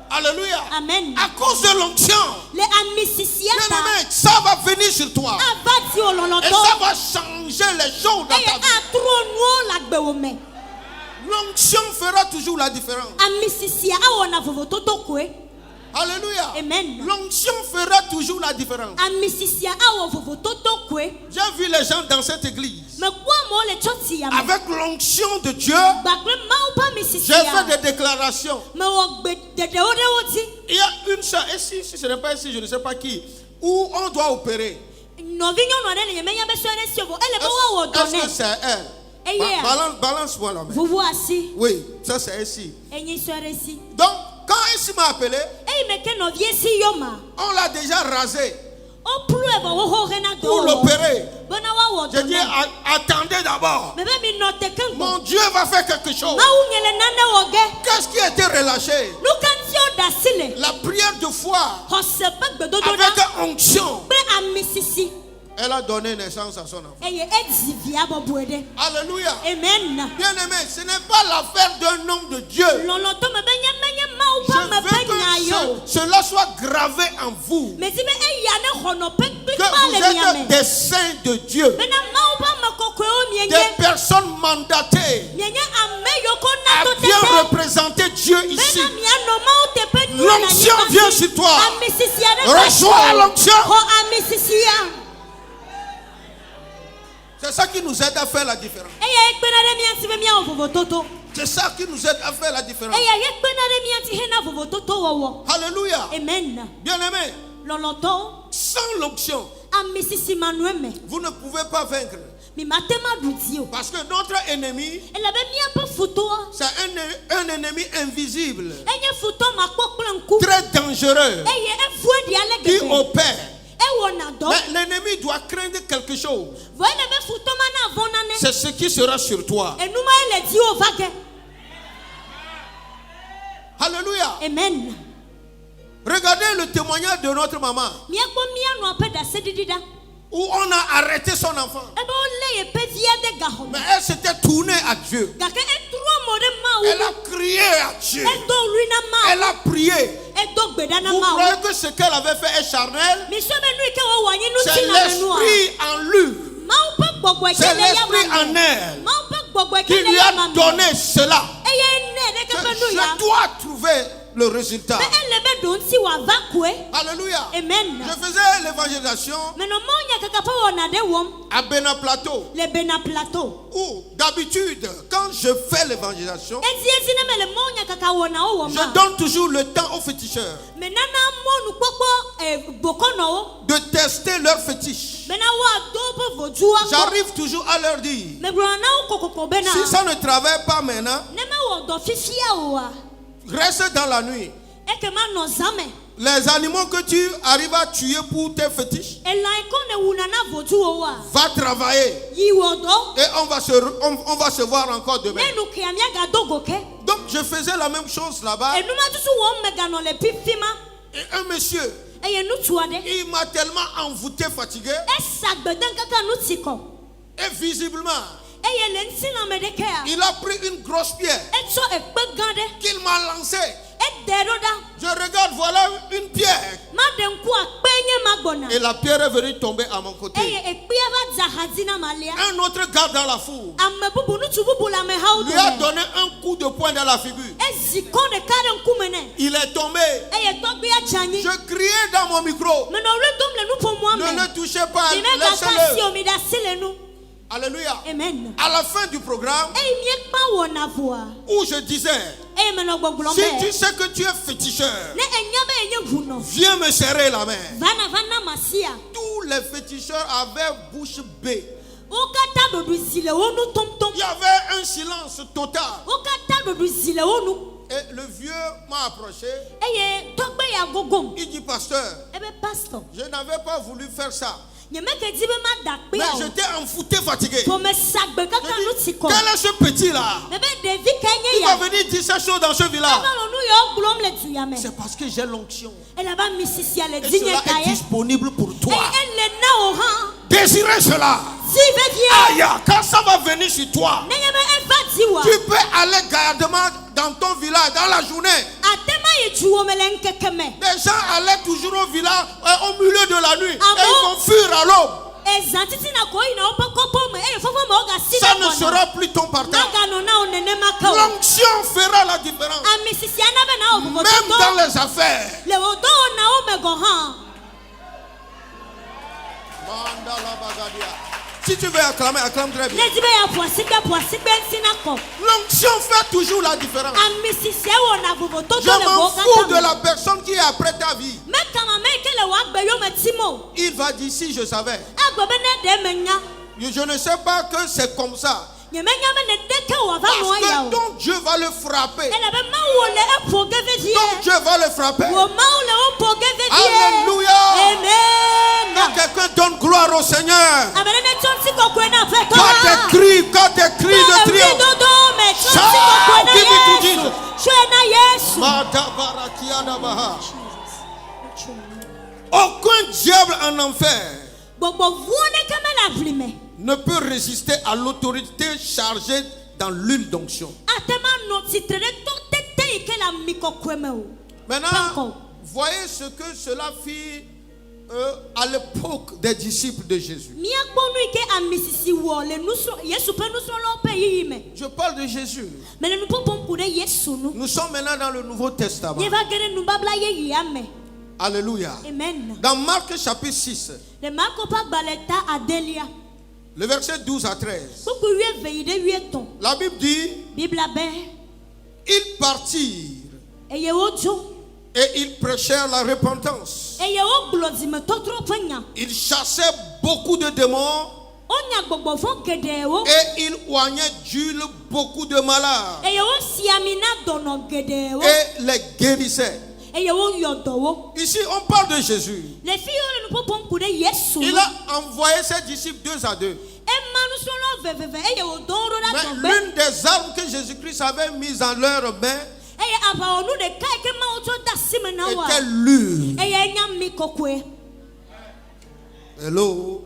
A: Alléluia.
B: Amen.
A: À cause de l'onction,
B: Le amisisiata.
A: bien-aimé, ça va venir sur toi.
B: Abati
A: Et
B: ololoto.
A: ça va changer les choses dans
B: Eye
A: ta vie.
B: atro nuo la gbe wo me.
A: L'onction fera toujours la différence.
B: Amisisia awona vovo toto kwe.
A: Alléluia.
B: Amen.
A: L'onction fera toujours la différence.
B: Amisisia awo vovo toto kwe.
A: J'ai vu les gens dans cette église.
B: Me kwa mo le choti ya me.
A: Avec l'onction de Dieu,
B: Bakle ma ou pa
A: j'ai
B: misisia.
A: fait des déclarations.
B: Me wo gbe dede o de oti.
A: Il y a une soeur, et si ce n'est pas ici, je ne sais pas qui, où on doit opérer.
B: No vinyo no ne me nya be so ne sio. Ele bo wa wo
A: Est-ce que
B: donne.
A: c'est elle?
B: Eh, yeah.
A: Balance-moi la main.
B: Vous voici.
A: Oui, ça c'est ici.
B: Enyi soare si.
A: Donc, quand ici m'a appelé,
B: Ei me ke no vie si yoma.
A: on l'a déjà rasé
B: O plu e bo ho rena do.
A: pour l'opérer.
B: Bona wa wo
A: J'ai dit,
B: donne.
A: attendez d'abord.
B: Me be mi no te kan
A: Mon Dieu va faire quelque chose.
B: Ma ou nyele nana wo ge.
A: Qu'est-ce qui a été relâché?
B: Nu kan ti o da sile.
A: La prière de foi
B: Hose pe gbe dodo da.
A: avec onction.
B: Pe amisisi.
A: Elle a donné naissance à son enfant.
B: Eye edi via bobuede.
A: Alléluia.
B: Amen.
A: Bien-aimé, ce n'est pas l'affaire d'un homme de Dieu.
B: Lolo to me benye ma ou
A: Je
B: pa me
A: veux
B: benya yo.
A: que cela soit gravé en vous.
B: Me ti be eya ne hono pe pe
A: Que
B: pa
A: vous
B: le
A: êtes
B: miame.
A: des saints de Dieu.
B: Bena ma ou pa me kokwe o
A: Des
B: mienye.
A: personnes mandatées
B: Mienye ame yo ko na
A: à
B: to
A: bien
B: tete.
A: représenter Dieu ici.
B: Bena mia no ma ou te pe nyu na
A: L'onction
B: nyama
A: vient
B: si.
A: sur toi.
B: Amisisi ya ne
A: Reçois l'onction.
B: Ho amisisi ya.
A: C'est ça qui nous aide à faire la différence.
B: Eye ekpena de mi ansi be mi awo vovo toto.
A: C'est ça qui nous aide à faire la différence.
B: eya yekpe na ɖe mía ti hena vovototo wɔwɔ.
A: Alléluia.
B: Amen.
A: Bien-aimés,
B: Lɔlɔtɔ
A: sans l'onction,
B: ami sisi manue me
A: vous ne pouvez pas vaincre.
B: mi ma te ma ɖu di o.
A: Parce que notre ennemi,
B: Elabe míaƒe futoa
A: c'est un ennemi invisible,
B: enye futɔ ma kpɔ kple ŋku
A: très dangereux,
B: eye evue ɖi ale
A: qui
B: gebe
A: opère.
B: ewɔna dɔ.
A: Mais l'ennemi doit craindre quelque chose.
B: Vɔ ele be futɔ ma na vɔ nane
A: C'est ce qui sera sur toi.
B: enuma ele di o va ge.
A: Alléluia.
B: Amen.
A: Regardez le témoignage de notre maman,
B: Míakpɔ mía nɔ ƒe ɖase ɖiɖi ɖa.
A: où on a arrêté son enfant.
B: Ebe wolé yeƒe via de gaxɔ
A: Mais
B: me.
A: elle s'était tournée à Dieu.
B: Gake etrɔ mo ɖe Mawu
A: Elle
B: ŋu.
A: a crié à Dieu.
B: Edo ɣli na Mawu.
A: Elle a prié.
B: Edo gbe ɖa na
A: Vous
B: Mawu.
A: croyez que ce qu'elle avait fait est charnel?
B: Mi sɔ be nu yi ke wɔwɔ anyi
A: C'est
B: ŋuti na me nua.
A: l'esprit en lui
B: Mawu ƒe gbɔgbɔ
A: C'est
B: ke le ya
A: l'esprit
B: ma
A: en
B: me.
A: elle
B: Mawu ƒe gbɔgbɔ
A: qui
B: ke le
A: lui
B: ya
A: a
B: ma me.
A: donné cela.
B: Eye ne ɖeke
A: Que
B: ƒe nu ya.
A: je dois trouver le résultat.
B: Be ele be ɖo ŋuti wòava koe.
A: Alléluia.
B: Amen.
A: Je faisais l'évangélisation
B: Menɔ mɔ nya kaka ƒe wɔna ɖe wɔm
A: à Bena Plateau,
B: le Bena Plateau.
A: où d'habitude, quand je fais l'évangélisation,
B: Ezi ne me le mɔ nya kaka wɔnawo wɔm
A: je
B: a.
A: donne toujours le temps aux féticheurs
B: Me nana mɔ nukpɔkpɔ bokɔnɔwo
A: de tester leur fétiche.
B: bena woado woƒe vodua gbɔ.
A: J'arrive toujours à leur dire,
B: Me gblɔna na wo kokoko bena
A: si ça ne travaille pas maintenant,
B: ne mewɔ dɔ fifia oa
A: reste dans la nuit.
B: ekema nɔ zã me.
A: Les animaux que tu arrives à tuer pour tes fétiches,
B: Elã yi ke ne wuna na voduwowoa
A: va travailler.
B: yi wɔ dɔ.
A: Et on va se voir encore demain.
B: Ne nu kea míagado go ke.
A: Donc je faisais la même chose là-bas.
B: Enumatutu wɔm me ganɔ le fifi ma
A: Et un monsieur,
B: eye ŋutsu aɖe
A: il m'a tellement envoûté, fatigué.
B: esa gbede kaka ŋuti kɔ
A: Et visiblement,
B: eye le ŋutilãme ɖekea
A: il a pris une grosse pierre
B: etsɔ ekpe gã ɖe
A: qu'il m'a lancée.
B: ede ɖo ɖa.
A: Je regarde, voilà une pierre.
B: Ma ɖe ŋku akpe nye ma gbɔna
A: Et la pierre est venue tomber à mon côté.
B: eye ekpea va dza hadzi na malia.
A: Un autre gars dans la foule
B: Ame bubu ŋutsu bubu le amehawo
A: lui a
B: dome
A: donné un coup de poing dans la figure.
B: ezi kɔ ɖeka ɖe ŋkume nɛ
A: Il est tombé.
B: eye tɔgbia dze anyi.
A: Je criais dans mon micro.
B: Menɔ ɣli dom le nuƒomɔa
A: Ne
B: me.
A: le touchez pas,
B: Mi megaka si
A: laissez-le.
B: o mi ɖe asi le nu.
A: Alléluia.
B: Amen.
A: À la fin du programme,
B: Eye míekpa wɔna voa
A: où je disais,
B: eye menɔ gbɔgblɔm
A: si
B: be
A: tu sais que tu es féticheur,
B: ne enya be enye ʋunɔ
A: viens me serrer la main.
B: va na masia.
A: Tous les féticheurs avaient bouche bée.
B: Wo katã ɖoɖoe zi le wo nu tomtom.
A: Il y avait un silence total.
B: Wo katã ɖoɖoe zi le wo nu
A: Et le vieux m'a approché.
B: eye tɔgbe ya gogom
A: Il dit, pasteur,
B: ebe pastor
A: je n'avais pas voulu faire ça.
B: nyemeke di be ma da
A: Mais
B: kpea o
A: j'étais enfouté, fatigué.
B: to me sa gbe kaka
A: Je
B: ŋuti
A: dis,
B: kɔ.
A: quel est ce petit-là?
B: Mebe ɖevi ka nye
A: Il va
B: ya.
A: venir dire ces choses dans ce village.
B: Eva lɔ nu yawo gblɔm le du ya me.
A: C'est parce que j'ai l'onction.
B: Elaba mi sisia le
A: Et
B: di nye
A: cela
B: ta
A: est
B: ye.
A: disponible pour toi.
B: Eye ele na wo hã.
A: Désirez cela.
B: Si vevie.
A: Aïe, quand ça va venir sur toi,
B: Nenye be eva di wa.
A: tu peux aller gardement dans ton village, dans la journée.
B: Atema ye du wo me le ŋkeke me.
A: Les gens allaient toujours au village au milieu de la nuit.
B: Ah
A: Et ils vont fuir à l'aube.
B: Ezã titina ko yina woƒe kɔƒe me eye fɔfɔ me woga si
A: Ça
B: ɖe
A: ne
B: gbɔna.
A: sera plus ton partage.
B: Maganɔ na wo nenema ke o.
A: L'onction fera la différence.
B: Ami sisia na be na wo
A: Même dans
B: vovototo.
A: les affaires.
B: Le wo dɔwɔnawo me gɔ hã.
A: Mandala Bagadia. Si tu veux acclamer, acclame très bien.
B: Ne di be ya ƒo asigbe ŋuti na kɔ.
A: L'onction fait toujours la différence.
B: Ami sisia wɔna vovototo
A: Je
B: le
A: m'en
B: wo
A: fous de
B: katã me.
A: la personne qui est après ta vie.
B: Mekama me yi ke le wo agbe yome tim o.
A: Il va dire si je savais.
B: Agbe be ne ɖe me nya.
A: Je ne sais pas que c'est comme ça.
B: Nyemenya be ne ɖeke wòava
A: Parce
B: nɔ ya
A: que
B: o.
A: ton Dieu va le frapper.
B: Elabe Mawu le eƒo ge vevie.
A: Ton Dieu va le frapper.
B: Wo Mawu le wo ƒo ge vevie.
A: Alléluia.
B: Amen.
A: Quand quelqu'un donne gloire au Seigneur,
B: Ame ɖe ne tsɔ ŋutikɔkɔe na Aƒetɔ
A: quand
B: hã.
A: des cris de triomphe.
B: Dodo me tsɔ
A: Shout,
B: ŋutikɔkɔe
A: give it to
B: na Yesu.
A: Jesus.
B: Tsɔe na Yesu.
A: Madabarakiadabaha. Aucun diable en enfer
B: Gbɔgbɔ vuo ɖeke mele aʋli me.
A: ne peut résister à l'autorité chargée dans l'huile d'onction.
B: Ate ma nɔ tsitre ɖe tɔ tete yi ke le ami kɔkɔe me o.
A: Maintenant, voyez ce que cela fit à l'époque des disciples de Jésus.
B: Míakpɔ nu yi ke ami sisi wɔ le Yesu ƒe nusrɔ̃lawo ƒe yiyi me.
A: Je parle de Jésus.
B: Mele nu ƒoƒom ku ɖe Yesu nu.
A: Nous sommes maintenant dans le Nouveau Testament.
B: Míeva ge ɖe nubabla yeyea me.
A: Alléluia.
B: Amen.
A: Dans Marc chapitre 6,
B: Le Marko ƒe agbalẽ ta adelia.
A: Le verset 12 à 13.
B: Buku wie veyi de wie ton.
A: La Bible dit,
B: Bibla be.
A: ils partirent
B: Eye ojo.
A: et ils prêchèrent la repentance.
B: Eye oglozi me totro penya.
A: Ils chassaient beaucoup de démons
B: Onya gbogbo fon gede wo.
A: et ils oignaient d'huile beaucoup de malades
B: Eye wo siamina dono gede wo.
A: et les guérissaient.
B: Eye wo yodo wo.
A: Ici, on parle de Jésus.
B: Les filles le popon pour de Yesu.
A: Il a envoyé ses disciples 2 à 2.
B: Emanu solo veveve eye wo donro la
A: Mais
B: tombe.
A: l'une des armes que Jésus-Christ avait mises en leurs mains
B: Eye aba onu de kai ke ma oto da simena wa.
A: était l'huile.
B: Eye nya mi kokwe.
A: Hello.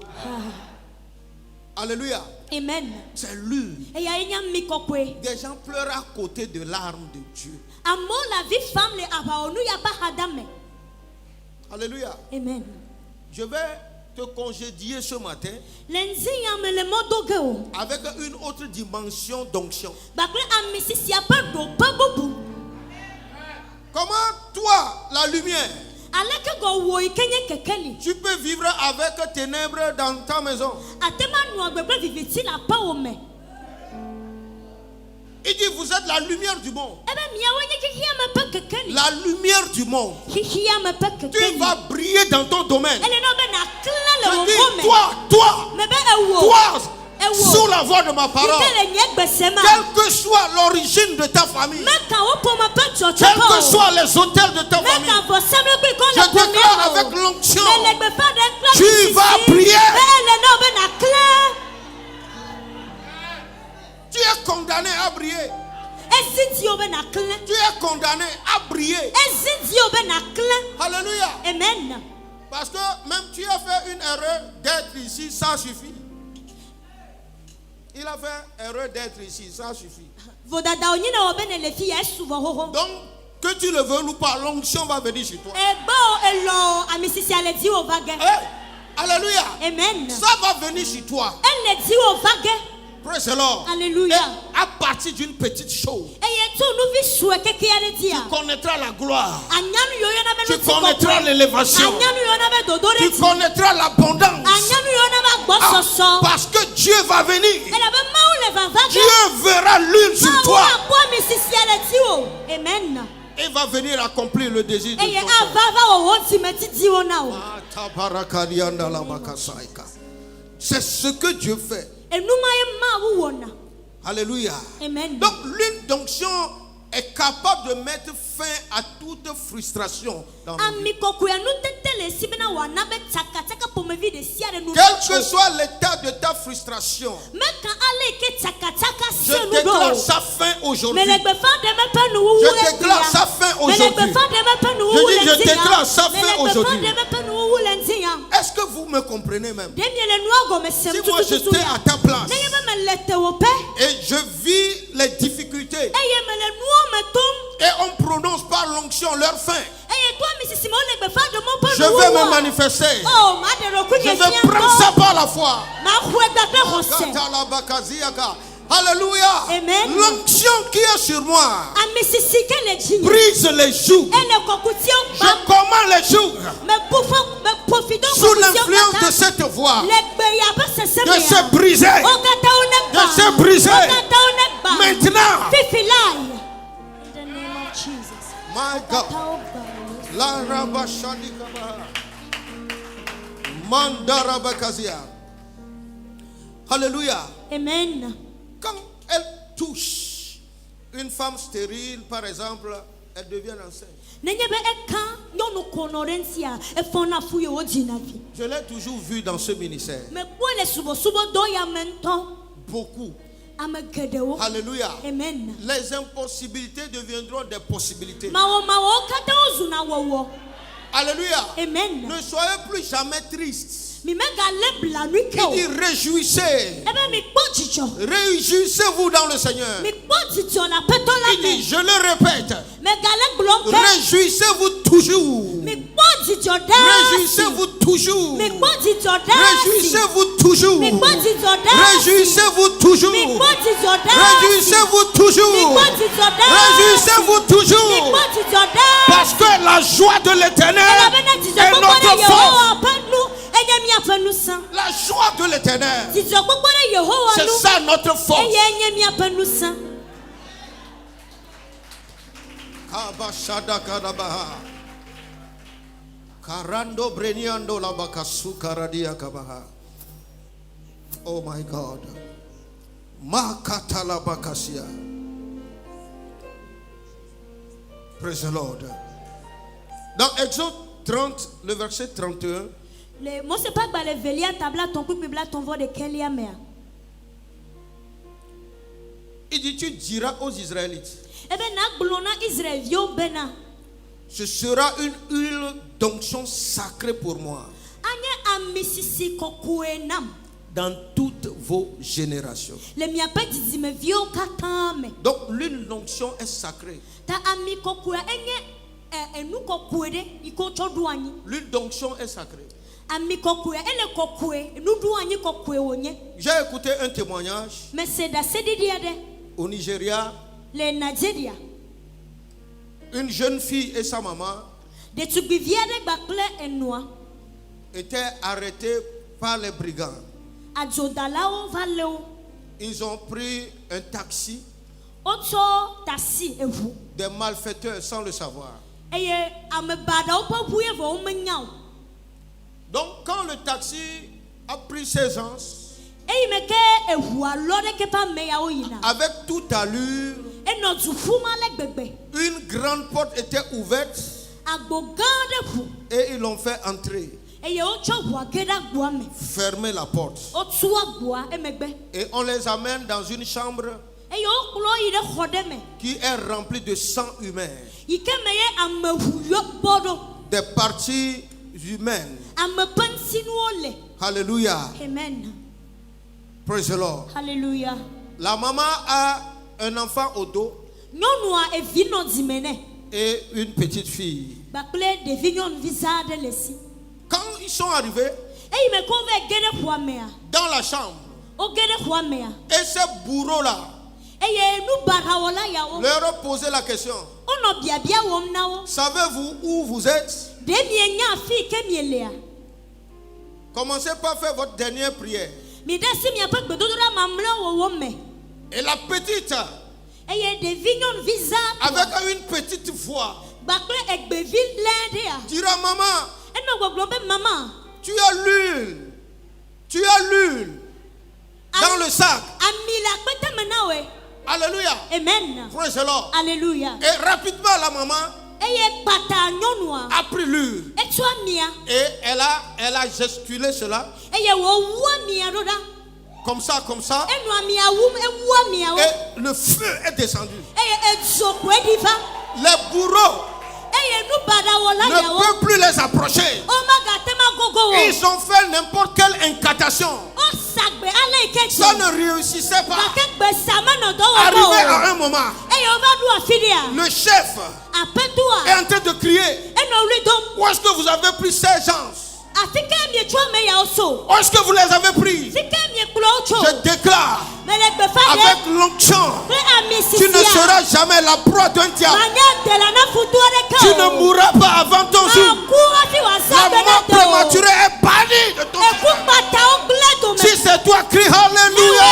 A: Alléluia.
B: Amen.
A: C'est l'huile.
B: Eye nya mi kokwe.
A: Des gens pleurent à côté de l'arme de Dieu.
B: Amo la vie femme le aba onu ya ba hadame.
A: Alléluia.
B: Amen.
A: Je vais te congédier ce matin
B: Lenzi ya me le modoge o.
A: avec une autre dimension d'onction.
B: Bakle amisi si apa do pa bobu.
A: Comment toi, la lumière,
B: Aleke go wo ikenye kekeli.
A: tu peux vivre avec ténèbres dans ta maison?
B: Atema nu agbegbe viviti la pa o me.
A: Il dit, vous êtes la lumière du monde.
B: Ebe mia wenye kihia me pe kekeli.
A: La lumière du monde.
B: Kihia me pe
A: Tu
B: kekeli.
A: vas briller dans ton domaine.
B: Ele no be na kla le
A: Je
B: wo
A: dis,
B: me.
A: toi,
B: Me be ewo.
A: toi, sous la voix de ma parole,
B: Ikele nye gbesema.
A: quelle que soit l'origine de ta famille,
B: Meka wo po ma pe chocho
A: quels
B: ko.
A: que soient les hôtels de ta famille,
B: Meka bo semle ku ko
A: je
B: le po
A: déclare avec l'onction,
B: Le legbe fa de kla.
A: tu vas prier.
B: Ele no be na kla.
A: Tu es condamné à briller.
B: Ezidi o be na kla.
A: Tu es condamné à briller.
B: Ezidi o be na kla.
A: Alléluia.
B: Amen.
A: Parce que même tu as fait une erreur d'être ici, ça suffit. Il a fait erreur d'être ici, ça suffit.
B: Vodada onyina o be ne le fi Yesu wo ho.
A: Donc, que tu le veux ou pas, l'onction va venir chez toi.
B: Ebo elo amisisi ale di o vage.
A: Hey, alléluia.
B: Amen.
A: Ça va venir chez toi.
B: Elle di o vage.
A: Praise the Lord.
B: Alléluia.
A: Et à partir d'une petite chose,
B: Eye to nu vi suwe keke ya dia.
A: tu connaîtras la gloire.
B: Anyanu yo na be
A: Tu
B: no ti ko.
A: connaîtras l'élévation.
B: Anyanu yo na be dodore
A: Tu
B: ti.
A: connaîtras l'abondance.
B: Anyanu yo na ba gbo
A: Ah,
B: soso.
A: parce que Dieu va venir.
B: Ele be ma o le va vage.
A: Dieu verra l'huile sur toi.
B: Ma bo misisi ale ti o. Amen.
A: Et va venir accomplir le désir de
B: Eye
A: ton cœur.
B: avava o won ti meti di o na o.
A: C'est ce que Dieu fait.
B: Enuma ye ma wo wona.
A: Alléluia.
B: Amen.
A: Donc l'huile d'onction est capable de mettre fin à toute frustration dans nos vies.
B: Ami kokuya nu tetele sibena wana be taka taka po me vi de siare nu.
A: Quel que soit l'état de ta frustration,
B: Meka ale ke taka taka
A: je
B: se nu
A: déclare
B: do.
A: sa fin aujourd'hui.
B: Me le gbe fa de me pe nu wu
A: Je
B: le
A: déclare
B: dia.
A: sa fin
B: Me le gbe
A: aujourd'hui.
B: fa de me pe nu
A: Je
B: wu
A: dis,
B: le
A: je
B: dia.
A: déclare sa
B: Me
A: fin
B: le gbe fa
A: aujourd'hui.
B: de me pe nu wu le dia.
A: Est-ce que vous me comprenez même?
B: De mi le nu ago me sem
A: Si
B: tu
A: moi
B: tu tu.
A: j'étais à ta place
B: Ne ye be me lete wo pe.
A: et je vis les difficultés
B: Eye me le nu o me tom.
A: et on prononce par l'onction leur fin,
B: Eye toi mi sisi mo le gbe fa de mo pe
A: je
B: nu wu.
A: vais me manifester.
B: Oh, ma de roku
A: Je
B: ye
A: vais prendre ça par la foi.
B: Ma khwe da pe hose.
A: Alléluia.
B: Amen.
A: L'onction qui est sur moi
B: Ami sisi ke le jinya.
A: brise les jougs.
B: Elle kokuti on
A: Je commande les jougs
B: me bouffon me profitons
A: sous l'influence de cette voix. De se briser. De se briser. Maintenant.
B: In the name of Jesus.
A: My God. La rabashanikaba. Mandarabakazia. Alléluia.
B: Amen.
A: Quand elle touche une femme stérile, par exemple, elle devient enceinte. Je l'ai toujours vu dans ce ministère. Beaucoup. Alléluia.
B: Amen.
A: Les impossibilités deviendront des possibilités. Alléluia.
B: Amen.
A: Ne soyez plus jamais tristes. Il
B: dit
A: dit réjouissez. Réjouissez-vous dans le Seigneur. Il dit, je le répète, réjouissez-vous toujours. Réjouissez-vous toujours. Réjouissez-vous toujours. Réjouissez-vous toujours. Réjouissez-vous toujours. Réjouissez-vous toujours. Parce que la joie de l'Éternel est notre force. La joie de l'Éternel.
B: C'est
A: C'est ça notre force. Kabashada kadabaha. Karando breniando la bakasu karadia kabaha. Oh my God. Makata la bakasia. Praise the Lord. Dans Exode 30, le verset 31. Il dit, tu diras aux Israélites, ce sera une huile d'onction sacrée pour moi dans toutes vos générations. Donc l'huile d'onction est sacrée. L'huile d'onction est sacrée. J'ai écouté un témoignage au Nigeria. Une jeune fille et sa maman étaient arrêtés par les brigands. Ils ont pris un taxi des malfaiteurs sans le savoir. Donc quand le taxi a pris ses ans, avec toute allure, une grande porte était ouverte et ils l'ont fait entrer. Fermer la porte. Et on les amène dans une chambre qui est remplie de sang humain, des parties humaines. Alléluia.
B: Amen.
A: Praise the Lord.
B: Hallelujah.
A: La maman a un enfant au dos et une petite fille. Quand ils sont arrivés dans la chambre, et ces bourreaux-là leur ont posé la question: savez-vous où vous êtes? Commencez par faire votre dernière prière. Et la petite, avec une petite voix, dira: maman, tu as l'huile dans le sac. Alléluia.
B: Amen.
A: Praise the Lord.
B: Alléluia.
A: Et rapidement la maman a pris l'huile et elle a gesticulé cela comme ça, et le feu est descendu. Les bourreaux ne peuvent plus les approcher. Ils ont fait n'importe quelle incantation, ça ne réussissait pas. Arrivé à un moment, le chef est en train de crier: où est-ce que vous avez pris ces gens? Où est-ce que vous les avez pris? Je déclare avec l'onction, tu ne seras jamais la proie d'un diable. Tu ne mourras pas avant ton jour. La mort prématurée est bannie de ton cœur. Si c'est toi, crie Alléluia.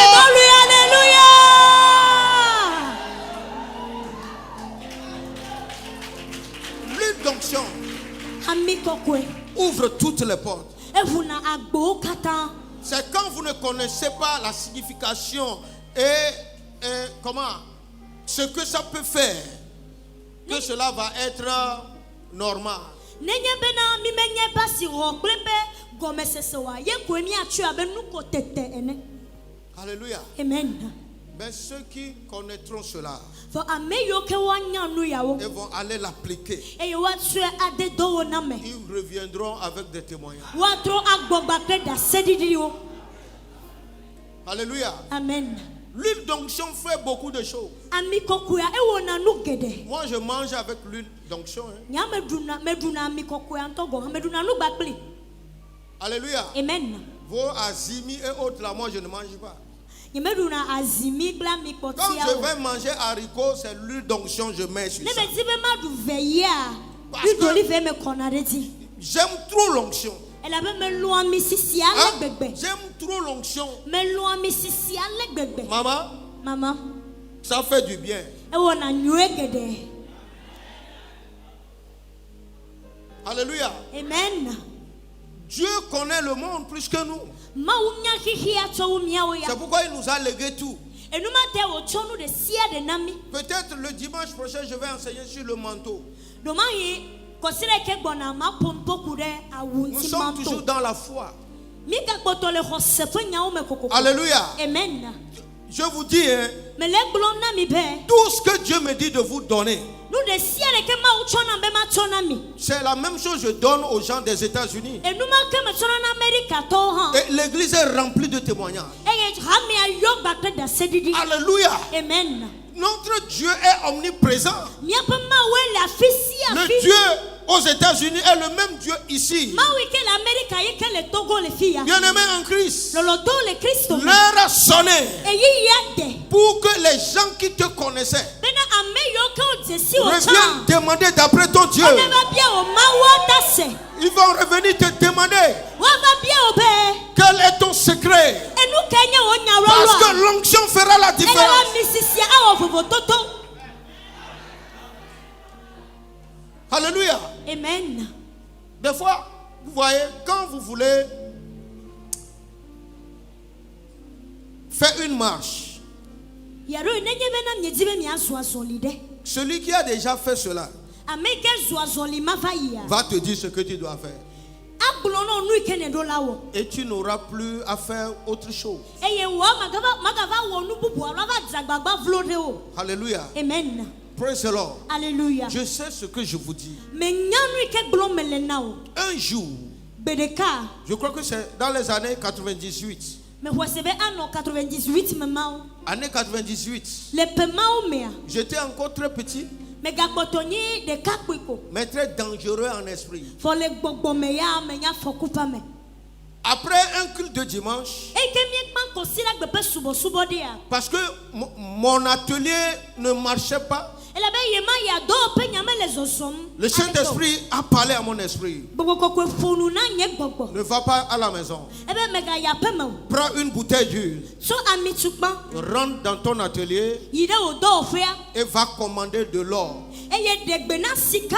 A: L'huile d'onction ouvre toutes les portes. C'est quand vous ne connaissez pas la signification et comment, ce que ça peut faire, que cela va être normal. Alléluia.
B: Amen.
A: Mais ceux qui connaîtront cela
B: et
A: vont aller l'appliquer, ils reviendront avec des témoignages. Alléluia.
B: Amen.
A: L'huile d'onction fait beaucoup de choses. Moi je mange avec l'huile d'onction. Alléluia.
B: Amen.
A: Vos azimi et autres là, moi je ne mange pas. Quand je vais manger haricots, c'est l'huile d'onction je mets sur ça. Parce que j'aime trop l'onction.
B: Elle avait me loin misisi ale bebe.
A: J'aime trop l'onction.
B: Me loin misisi ale bebe.
A: Maman,
B: Maman.
A: ça fait du bien.
B: E wona nyuegede.
A: Alléluia.
B: Amen.
A: Dieu connaît le monde plus que nous.
B: Ma unya hihi ato umia oya.
A: C'est pourquoi il nous a légué tout.
B: Enuma te o chonu de sia de nami.
A: Peut-être le dimanche prochain, je vais enseigner sur le manteau.
B: Domayi kosire ke gbona ma pompo kure
A: Nous
B: awunti
A: sommes
B: manto.
A: toujours dans la foi.
B: Mi ka gboto le khosefo nyawo me kokoko.
A: Alléluia.
B: Amen.
A: Je vous dis, hein,
B: Me le glona mi be.
A: tout ce que Dieu me dit de vous donner,
B: Nu de sia de ke ma uchona be ma chona mi.
A: c'est la même chose que je donne aux gens des États-Unis.
B: Enuma ke me chona na America to han.
A: Et l'église est remplie de témoignages.
B: Eye hami ayo bakte da sedidi.
A: Alléluia.
B: Amen.
A: Notre Dieu est omniprésent.
B: Mi apa ma we la fisi
A: Le
B: afi.
A: Dieu aux États-Unis est le même Dieu ici.
B: Ma we ke l'America ye ke le Togo le fia.
A: Bien-aimé en Christ,
B: Lolo do le Christo.
A: l'heure a sonné
B: Eyi yade.
A: pour que les gens qui te connaissaient
B: Bena ame yo ke o desi o
A: reviennent
B: chan.
A: demander d'après ton Dieu.
B: Ona va bien o ma wa dase.
A: Ils vont revenir te demander
B: Wa va bien o be.
A: quel est ton secret.
B: Enu kenya o nya
A: Parce que
B: rolo.
A: l'onction fera la
B: Ela wa
A: différence.
B: misisi awo fovo toto.
A: Alléluia.
B: Amen.
A: Des fois, vous voyez, quand vous voulez faire une marche,
B: Yaro nenye bena myedzibe mi aso asolide.
A: celui qui a déjà fait cela
B: Ameke zo asoli ma fa ya.
A: va te dire ce que tu dois faire.
B: Agbulono nu ikene do lawo.
A: Et tu n'auras plus à faire autre chose.
B: Eye wo magava wo nu bubu ala va zagbagba vlode o.
A: Alléluia.
B: Amen.
A: Praise the Lord.
B: Alléluia.
A: Je sais ce que je vous dis.
B: Me nyanu ike gblom mele na o.
A: Un jour,
B: Bedeka.
A: je crois que c'est dans les années 98.
B: Me hwesebe ano 98 me mao.
A: Année 98.
B: Le pe mao mea.
A: J'étais encore très petit,
B: Me gakpotonyi de kakpiko.
A: mais très dangereux en esprit.
B: Fo le gbogbo me ya me nya fokupa me.
A: Après un culte de dimanche,
B: Eke mi kpan kosila gbepe subo de ya.
A: parce que mon atelier ne marchait pas,
B: Ela be yema ya do pe nyame le zosom.
A: le Saint-Esprit a parlé à mon esprit.
B: Gbogbo kokwe fonu na nye gbogbo.
A: Ne va pas à la maison.
B: Ebe me ga ya pe me.
A: Prends une bouteille d'huile,
B: So ami tukpan.
A: rentre dans ton atelier
B: Yide o do ofea.
A: et va commander de l'or.
B: Eye degbe na sika.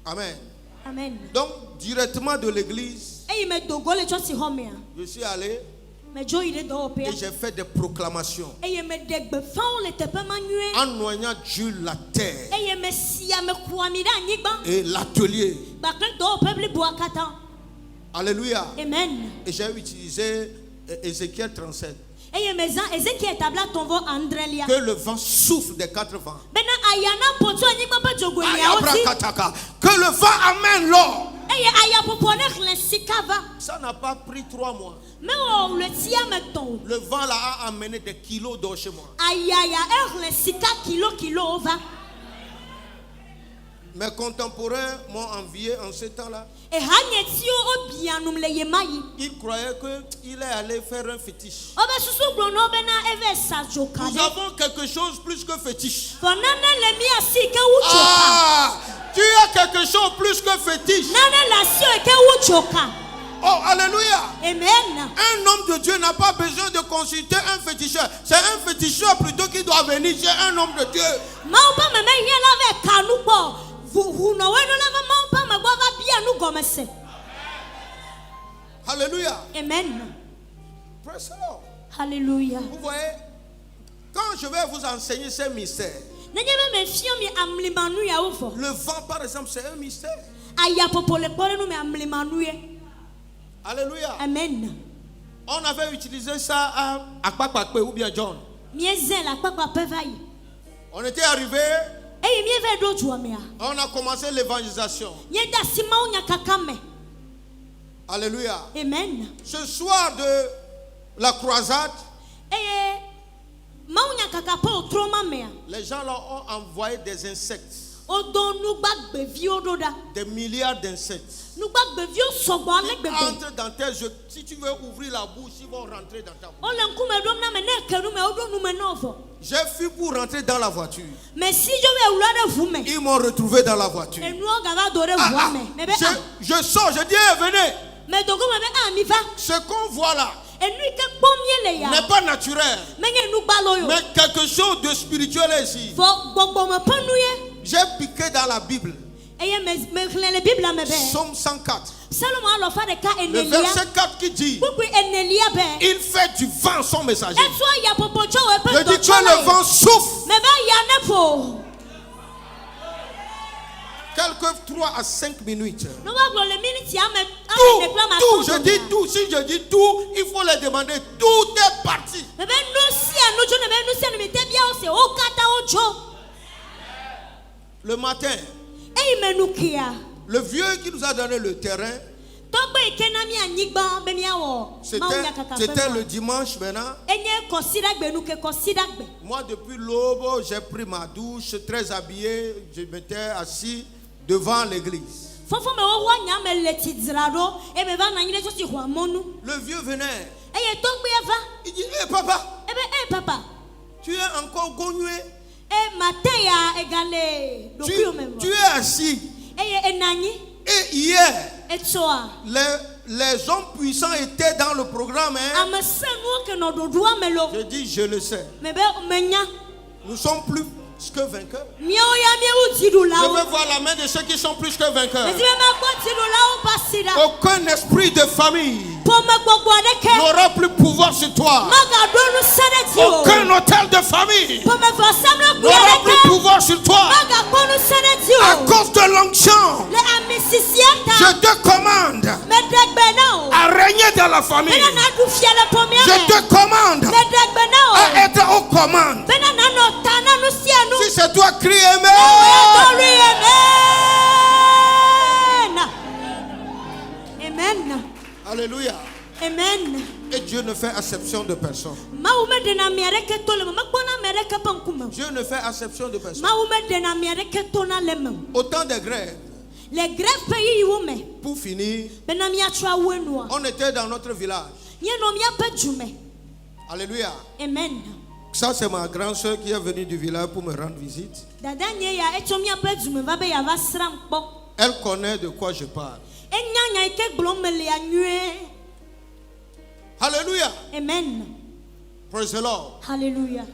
A: Amen.
B: Amen.
A: Donc, directement de l'église,
B: Eye me dogo le chosi homea.
A: je suis allé
B: Me jo yide do opea.
A: et j'ai fait des proclamations
B: Eye me degbe fa o le tepe manue.
A: en noyant Dieu la terre
B: Eye me sia me kwami da nyigba.
A: et l'atelier.
B: Bakle do pebli boakata.
A: Alléluia.
B: Amen.
A: Et j'ai utilisé Ézéchiel 37.
B: Eye me zan Ezekiel tabla tonvo Andrelia.
A: Que le vent souffle des quatre vents.
B: Bena ayana poto nyigba pe jogo ya oti.
A: Ayabrakataka. Que le vent amène l'or.
B: Eye aya popo ne khlen sika va.
A: Ça n'a pas pris 3 mois.
B: Me o le tia me ton.
A: Le vent là a amené des kilos d'or chez moi.
B: Ayaya khlen sika kilo va.
A: Mes contemporains m'ont envié en ce temps-là.
B: E hanye ti o bianum le yemayi.
A: Ils croyaient qu'il est allé faire un fétiche.
B: Obe susu glono bena eve sa joka.
A: Nous avons quelque chose plus que fétiche.
B: Fonane le mi asi ke uchoka.
A: Ah, tu as quelque chose plus que fétiche.
B: Nane la sio ke uchoka.
A: Oh, alléluia.
B: Amen.
A: Un homme de Dieu n'a pas besoin de consulter un féticheur. C'est un féticheur plutôt qui doit venir chez un homme de Dieu.
B: Ma oba me me hiela ve kanu po. Hu no we no lava ma oba me gwa va bia nu gomese.
A: Alléluia.
B: Amen.
A: Praise the Lord.
B: Hallelujah.
A: Vous voyez, quand je vais vous enseigner ces mystères,
B: Nenye me fio mi amlimanu ya ufo.
A: le vent par exemple, c'est un mystère.
B: Aya popo le kore nu me amlimanu ye.
A: Alléluia.
B: Amen.
A: On avait utilisé ça à Akpakpakpe ou bien John.
B: Mieze la papa pevai.
A: On était arrivé,
B: Eye mi ve do juwa mea.
A: on a commencé l'évangélisation.
B: Nye da sima unya kakame.
A: Alléluia.
B: Amen.
A: Ce soir de la croisade,
B: Eye ma unya kakapo troma mea.
A: les gens là ont envoyé des insectes. Des milliards d'insectes. Ils entrent dans tes yeux. Si tu veux ouvrir la bouche, ils vont rentrer dans ta bouche. J'ai fui pour rentrer dans la voiture. Ils m'ont retrouvé dans la voiture. Je sors, je dis, venez. Ce qu'on voit là n'est pas naturel, mais quelque chose de spirituel est ici. J'ai piqué dans la Bible. Psaume 104. Le verset 4 qui dit: il fait du vent son messager. Je dis que le vent souffle. Quelques 3 à 5 minutes. Tout, je dis tout. Si je dis tout, il faut les demander. Tout est parti. Le matin, le vieux qui nous a donné le terrain, c'était le dimanche maintenant. Moi, depuis l'aube, j'ai pris ma douche, très habillé. Je m'étais assis devant l'église. Le vieux venait. Il dit: hé papa, tu es encore gogné. Tu es assis. Et hier, les hommes puissants étaient dans le programme. Je dis: je le sais. Nous sommes plus que vainqueurs. Je veux voir la main de ceux qui sont plus que vainqueurs. Aucun esprit de famille n'aura plus pouvoir sur toi. Aucun hôtel de famille n'aura plus pouvoir sur toi. À cause de l'onction, je te commande à régner dans la famille. Je te commande à être aux commandes. Si c'est toi, crie amen.
B: Amen.
A: Alléluia.
B: Amen.
A: Et Dieu ne fait exception de personne. Dieu ne fait exception de personne. Autant de grèves.
B: Les grèves pays.
A: Pour finir, on était dans notre village. Alléluia.
B: Amen.
A: Ça, c'est ma grande soeur qui est venue du village pour me rendre visite. Elle connaît de quoi je parle. Alléluia.
B: Amen.
A: Praise the Lord.
B: Hallelujah.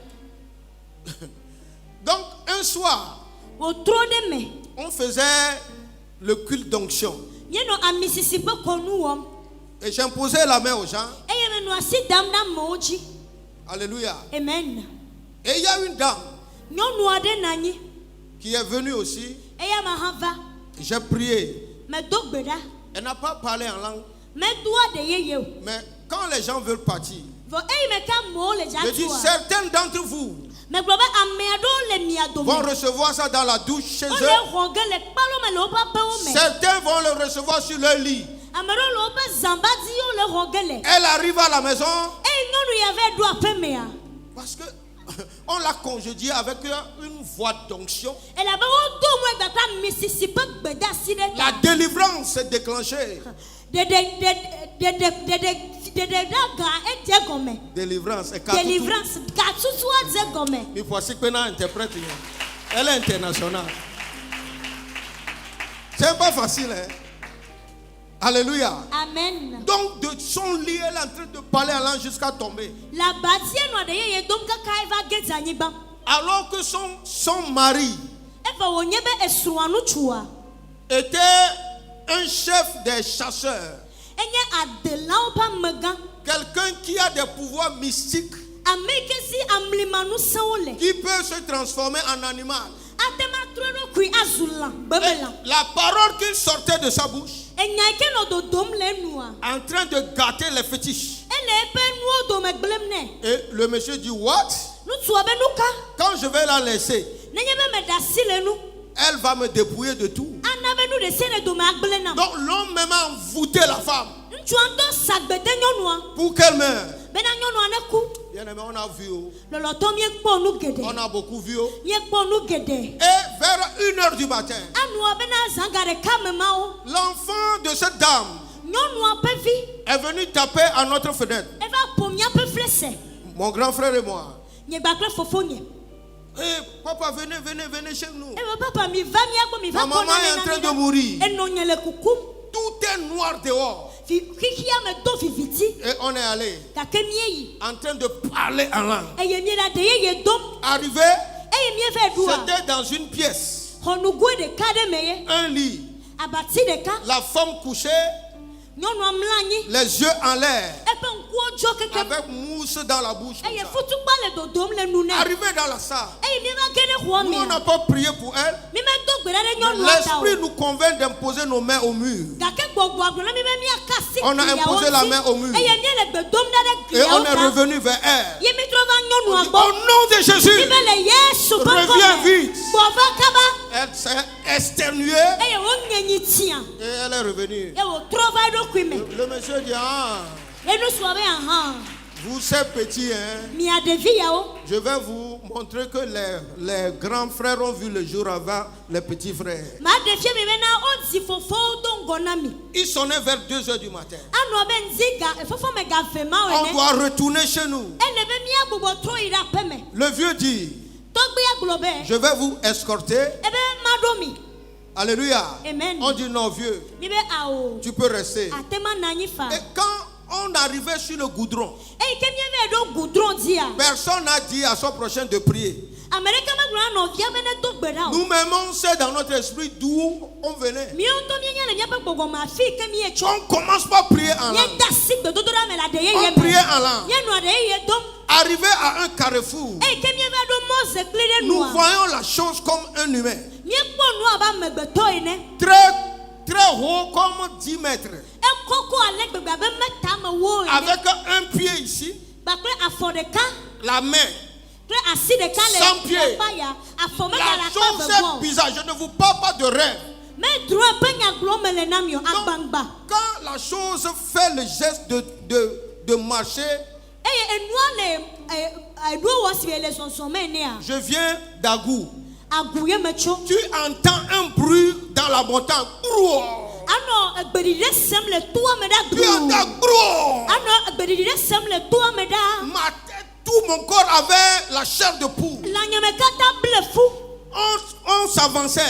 A: Donc, un soir, on faisait le culte d'onction. Et j'imposais la main aux gens. Alléluia.
B: Amen.
A: Et il y a une dame qui est venue aussi. J'ai prié. Elle n'a pas parlé en langue. Mais quand les gens veulent partir, je dis: certains d'entre vous vont recevoir ça dans la douche chez eux. Certains vont le recevoir sur leur lit. Elle arrive à la maison parce que on l'a congédiée avec une voix d'onction. La délivrance s'est déclenchée. Délivrance. Il faut aussi que nous interprétions. Elle est internationale. C'est pas facile, hein? Alléluia.
B: Amen.
A: Donc de son lit, elle est en train de parler en langue jusqu'à tomber. Alors que son mari était un chef des chasseurs. Quelqu'un qui a des pouvoirs mystiques, qui peut se transformer en animal. Et la parole qui sortait de sa bouche, en train de gâter les fétiches. Et le monsieur dit: what? Quand je vais la laisser, elle va me dépouiller de tout. Donc l'homme même a envoûté la femme pour qu'elle meure. Bien aimé, on a vu. On a beaucoup vu. Et vers 1h du matin,
B: Anua bena zangare kamemao.
A: l'enfant de cette dame
B: Nyɔnua ƒe vi.
A: est venu taper à notre fenêtre.
B: Eva ƒo míaƒe flese.
A: Mon grand frère et moi.
B: Nye gbakple fofo nye.
A: Papa, venez chez nous.
B: Eva papa mi va miagbɔ mi va
A: Ma maman est en train de mourir.
B: Enɔ nye le kukum.
A: Tout est noir dehors.
B: Xixia me do viviti.
A: Et on est allé
B: Gake míeyi.
A: en train de parler en langue.
B: Eye mie la de yeye dom.
A: Arrivé,
B: Eye mie ve ɖua.
A: c'était dans une pièce.
B: Xɔnugoe ɖeka ɖe me ye.
A: Un lit.
B: Abati ɖeka.
A: La femme couchée,
B: Nyɔnua mlɔ anyi.
A: les yeux en l'air,
B: Eƒe ŋkuwo dzo keke.
A: avec mousse dans la bouche. comme
B: Eye
A: ça.
B: futukpa le dodom le nu nɛ.
A: Arrivé dans la salle,
B: Eye mie va ge ɖe xɔa
A: nous on
B: me.
A: n'a pas prié pour elle.
B: Mi me do gbe ɖa ɖe nyɔnua ta o.
A: L'esprit nous convainc d'imposer nos mains au mur.
B: Gake gbɔgbɔ agblɔ na mi be miaka asi
A: On a imposé la main au mur.
B: Eye mie le gbe dom ɖa ɖe
A: Et on
B: gliawo
A: est
B: ta.
A: revenu vers elle.
B: Ye mi trɔ va nyɔnua
A: Au
B: gbɔ.
A: nom de Jésus,
B: Mi be le Yesu ƒe
A: reviens
B: ŋkɔ me.
A: vite.
B: Gbɔva kaba.
A: Elle s'est externuée
B: Eye wonye nyi tia.
A: et elle est revenue.
B: Ye wotrɔ va eɖokui me.
A: Le monsieur dit,
B: Enu sua be ahan.
A: vous ces petits, hein,
B: Mia ɖevi yawo.
A: je vais vous montrer que les grands frères ont vu le jour avant les petits frères.
B: Ma ɖe fia mi bena wodzi fofowo do ŋgɔ na mi.
A: Il sonnait vers 2h du matin.
B: Anɔ be ŋdi ga fofo me ga ve ma
A: On
B: ene.
A: doit retourner chez nous.
B: Ele be mia gbogbo trɔ yi ɖe aƒe me.
A: Le vieux dit,
B: Tɔgbea gblɔ be.
A: je vais vous escorter.
B: Ebe maɖo mi.
A: Alléluia.
B: Amen.
A: On dit non, vieux,
B: Mi be awo.
A: tu peux rester.
B: Atema na anyi fa.
A: Et quand on arrivait sur le goudron,
B: Eyi ke mie ve ɖo gudron dzia.
A: personne n'a dit à son prochain de prier.
B: Ame ɖeke megblɔ na nɔvia be ne do gbe ɖa o.
A: Nous-mêmes, on sait dans notre esprit d'où on venait.
B: Míawo ŋutɔ míenya le míaƒe gbɔgbɔme afi ke mie tso.
A: On commence par prier en langue.
B: Míeda asi gbedodoɖa me le aɖe yeye
A: On
B: me.
A: priait en langue.
B: Míenɔ aɖe yeye dom.
A: Arrivé à un carrefour,
B: Eyi ke mie va ɖo mɔ zekli ɖe
A: nous
B: nua.
A: voyons la chose comme un humain.
B: Míekpɔ nu abe amegbetɔ ene.
A: Très haut, comme 10 mètres.
B: Ekɔkɔ ale gbegbe abe meta me wo ene.
A: Avec un pied ici,
B: Gbakple afɔ ɖeka
A: la main.
B: kple asi ɖeka le
A: Sans pied.
B: akpa ya. Afɔ mega le
A: La
B: akpa
A: chose
B: ve
A: est
B: gbɔ.
A: bizarre. Je ne vous parle pas de rêve.
B: Medrɔ̃ ƒe nyagblɔ me le na mi o.
A: Donc,
B: Agbangba.
A: quand la chose fait le geste de marcher,
B: Eye enua le eɖo wɔ si le zɔzɔm enea.
A: je viens d'Agou.
B: Agu ye me tso.
A: Tu entends un bruit dans la montagne. Brouh.
B: Anɔ egbeɖiɖi sem le toa me ɖa
A: Tu
B: glu.
A: entends brouh.
B: Anɔ egbeɖiɖi sem le toa me ɖa.
A: Ma tête, tout mon corps avait la chair de poule.
B: Lãnye me katã ble fu.
A: On s'avançait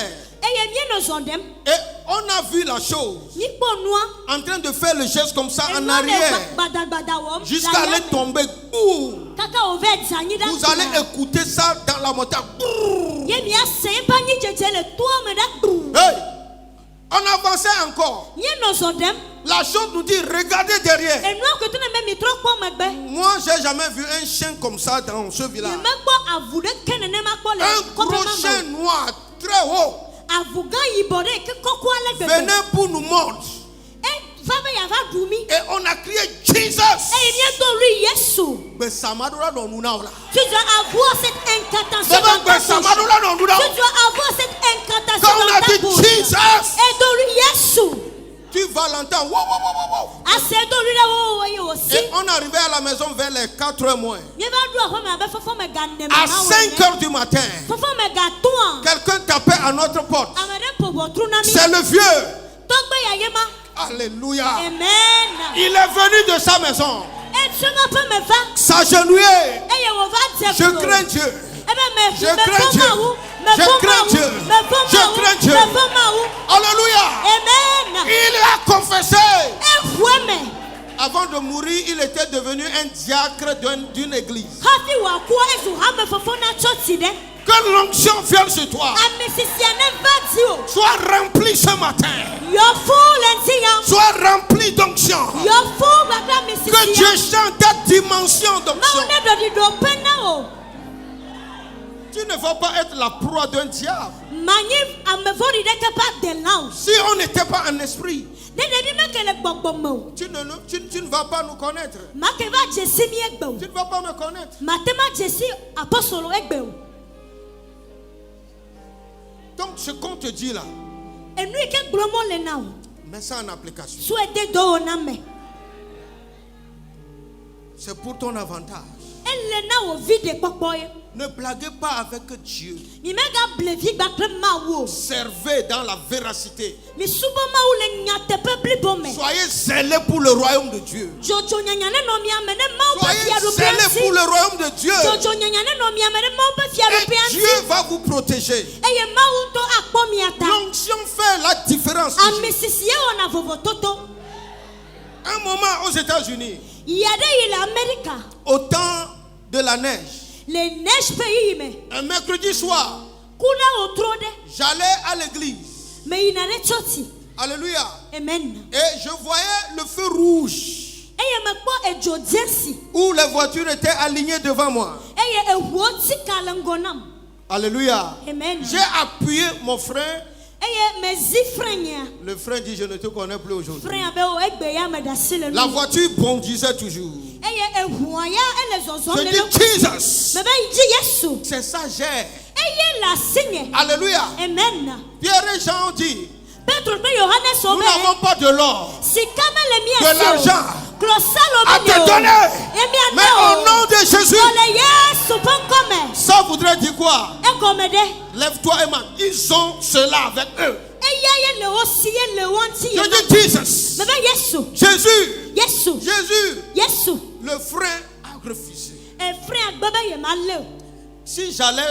B: Eye mienɔ zɔ ɖem.
A: et on a vu la chose
B: Mikpɔ nua.
A: en train de faire le geste comme ça en
B: Enua le
A: arrière
B: gbadagbada wɔm.
A: jusqu'à aller tomber. Bouh.
B: Kaka wòve dze anyi ɖa.
A: Vous allez écouter ça dans la montagne. Bouh.
B: Ye miase eƒe anyidzedze le toa me ɖa glu.
A: Hey. On avançait encore.
B: Mienɔ zɔ ɖem.
A: La chose nous dit, regardez derrière.
B: Enua koto ne be mi trɔ kpɔ megbe.
A: Moi, j'ai jamais vu un chien comme ça dans ce village.
B: Yemekpɔ avu ɖeke nenema kpɔ le
A: Un
B: kɔƒe
A: gros
B: ma
A: chien
B: me.
A: noir, très haut,
B: Avu gã yibɔ ɖe ke kɔkɔ ale gbegbe.
A: venait pour nous mordre.
B: Va be yava ɖu mi.
A: Et on a crié Jesus.
B: Eye miedo ɣli Yesu.
A: Mais ça m'a donné dans nous là.
B: Tu dois avoir cette incantation
A: C'est
B: dans
A: donc
B: ta
A: ça
B: bouche.
A: m'a donné dans nous là.
B: Tu dois avoir cette incantation
A: Quand on
B: dans
A: a
B: ta
A: dit
B: bouche.
A: Jesus,
B: Et do ɣli Yesu.
A: tu vas l'entendre. Wow, wow, wow, wow.
B: Ase do ɣli ɖe wo eye wòsi.
A: Et on est arrivé à la maison vers les 4h moins.
B: Mieva ɖo aƒe me abe fɔfɔ me ga ne me
A: À
B: ma wɔ
A: 5h du matin,
B: Fɔfɔ me ga tɔa.
A: quelqu'un tapait à notre porte.
B: Ame ɖe ƒo ʋɔtru na mi.
A: C'est le vieux.
B: Tɔgbe ya ye ma.
A: Alléluia.
B: Amen.
A: Il est venu de sa maison,
B: Etso ƒe me va.
A: s'agenouiller.
B: Eye wòva dze
A: Je
B: klo.
A: crains Dieu.
B: Ebe
A: Je
B: me
A: crains
B: fɔ
A: Dieu.
B: mawu. Me
A: Je
B: fɔ
A: crains
B: mawu.
A: Dieu.
B: Me fɔ
A: Je
B: mawu.
A: crains Dieu.
B: Me fɔ mawu.
A: Alléluia.
B: Amen.
A: Il a confessé.
B: Eƒue me.
A: Avant de mourir, il était devenu un diacre d'une église.
B: Hafi wòaku ezu hame fɔfɔ na tsɔtsi ɖe.
A: Que l'onction vienne sur toi.
B: Ame sisia ne va di o.
A: Sois rempli ce matin.
B: Yɔfu le ŋti ya.
A: Sois rempli d'onction.
B: Yɔfu gbagba ame
A: Que
B: sisia.
A: Dieu change ta dimension
B: Mawu
A: d'onction.
B: ne ɖɔɖi ɖo pe na o.
A: Tu ne vas pas être la proie d'un diable.
B: Manyi ame vɔɖi ɖeke ƒe adela o.
A: Si on n'était pas en esprit,
B: Ɖeɖevi meke le gbɔgbɔ me o.
A: tu ne vas pas nous connaître.
B: Make va dze si mi egbe o.
A: Tu ne vas pas me connaître.
B: Mate ma dze si apɔsolo egbe o.
A: Donc ce qu'on te dit là,
B: Enu yi ke gblɔm wole na o.
A: mets ça en application.
B: So ede dɔ wɔ na me.
A: C'est pour ton avantage.
B: Ele na wò vi de kpɔkpɔ ye.
A: Ne blaguez pas avec Dieu.
B: Mimega blevi bakre mawo.
A: Servez dans la véracité.
B: Mi subo mawo le nyate pepli bome.
A: Soyez zélés pour le royaume de Dieu.
B: Jojo nyanyane no mi amene mawo ba
A: Soyez
B: fiaro
A: zélés
B: piansi.
A: pour le royaume de Dieu.
B: Jojo nyanyane no mi amene mawo ba fiaro
A: Et
B: piansi.
A: Dieu va vous protéger.
B: Eye mawo to akpo miata.
A: L'onction fait la différence.
B: Amisisie ona vovo toto.
A: Un moment aux États-Unis,
B: Yade il America.
A: au temps de la neige,
B: Le neige pays me.
A: un mercredi soir,
B: Kuna otrode.
A: j'allais à l'église.
B: Me inare choti.
A: Alléluia.
B: Amen.
A: Et je voyais le feu rouge
B: Eye me kpo ejo jensi.
A: où les voitures étaient alignées devant moi.
B: Eye ehuo tika lengonam.
A: Alléluia.
B: Amen.
A: J'ai appuyé mon frein.
B: Eye me zi frenya.
A: Le frein dit je ne te connais plus aujourd'hui.
B: Frenya be o egbe ya me da sile
A: La
B: no.
A: voiture bondissait toujours.
B: Eye ehuo ya ele zozom
A: Je
B: le.
A: dis Jesus.
B: Me be ji Yesu.
A: C'est ça j'ai.
B: Eye la sinye.
A: Alléluia.
B: Amen.
A: Pierre et Jean ont dit
B: Petro be Yohane so
A: nous
B: be.
A: n'avons pas de l'or,
B: Sikama le mi
A: de l'argent
B: Klosalo
A: à
B: be.
A: te donner.
B: Emi
A: Mais au nom de Jésus,
B: Ole Yesu ponkome.
A: ça voudrait dire quoi?
B: Ekomede.
A: Lève-toi et marche. Ils ont cela avec eux.
B: Eye le osie le wanti.
A: Je dis Jesus.
B: Me be Yesu.
A: Jésus.
B: Yesu.
A: Jésus.
B: Yesu.
A: Le frein a refusé.
B: E frère agbebe ye ma le.
A: Si j'allais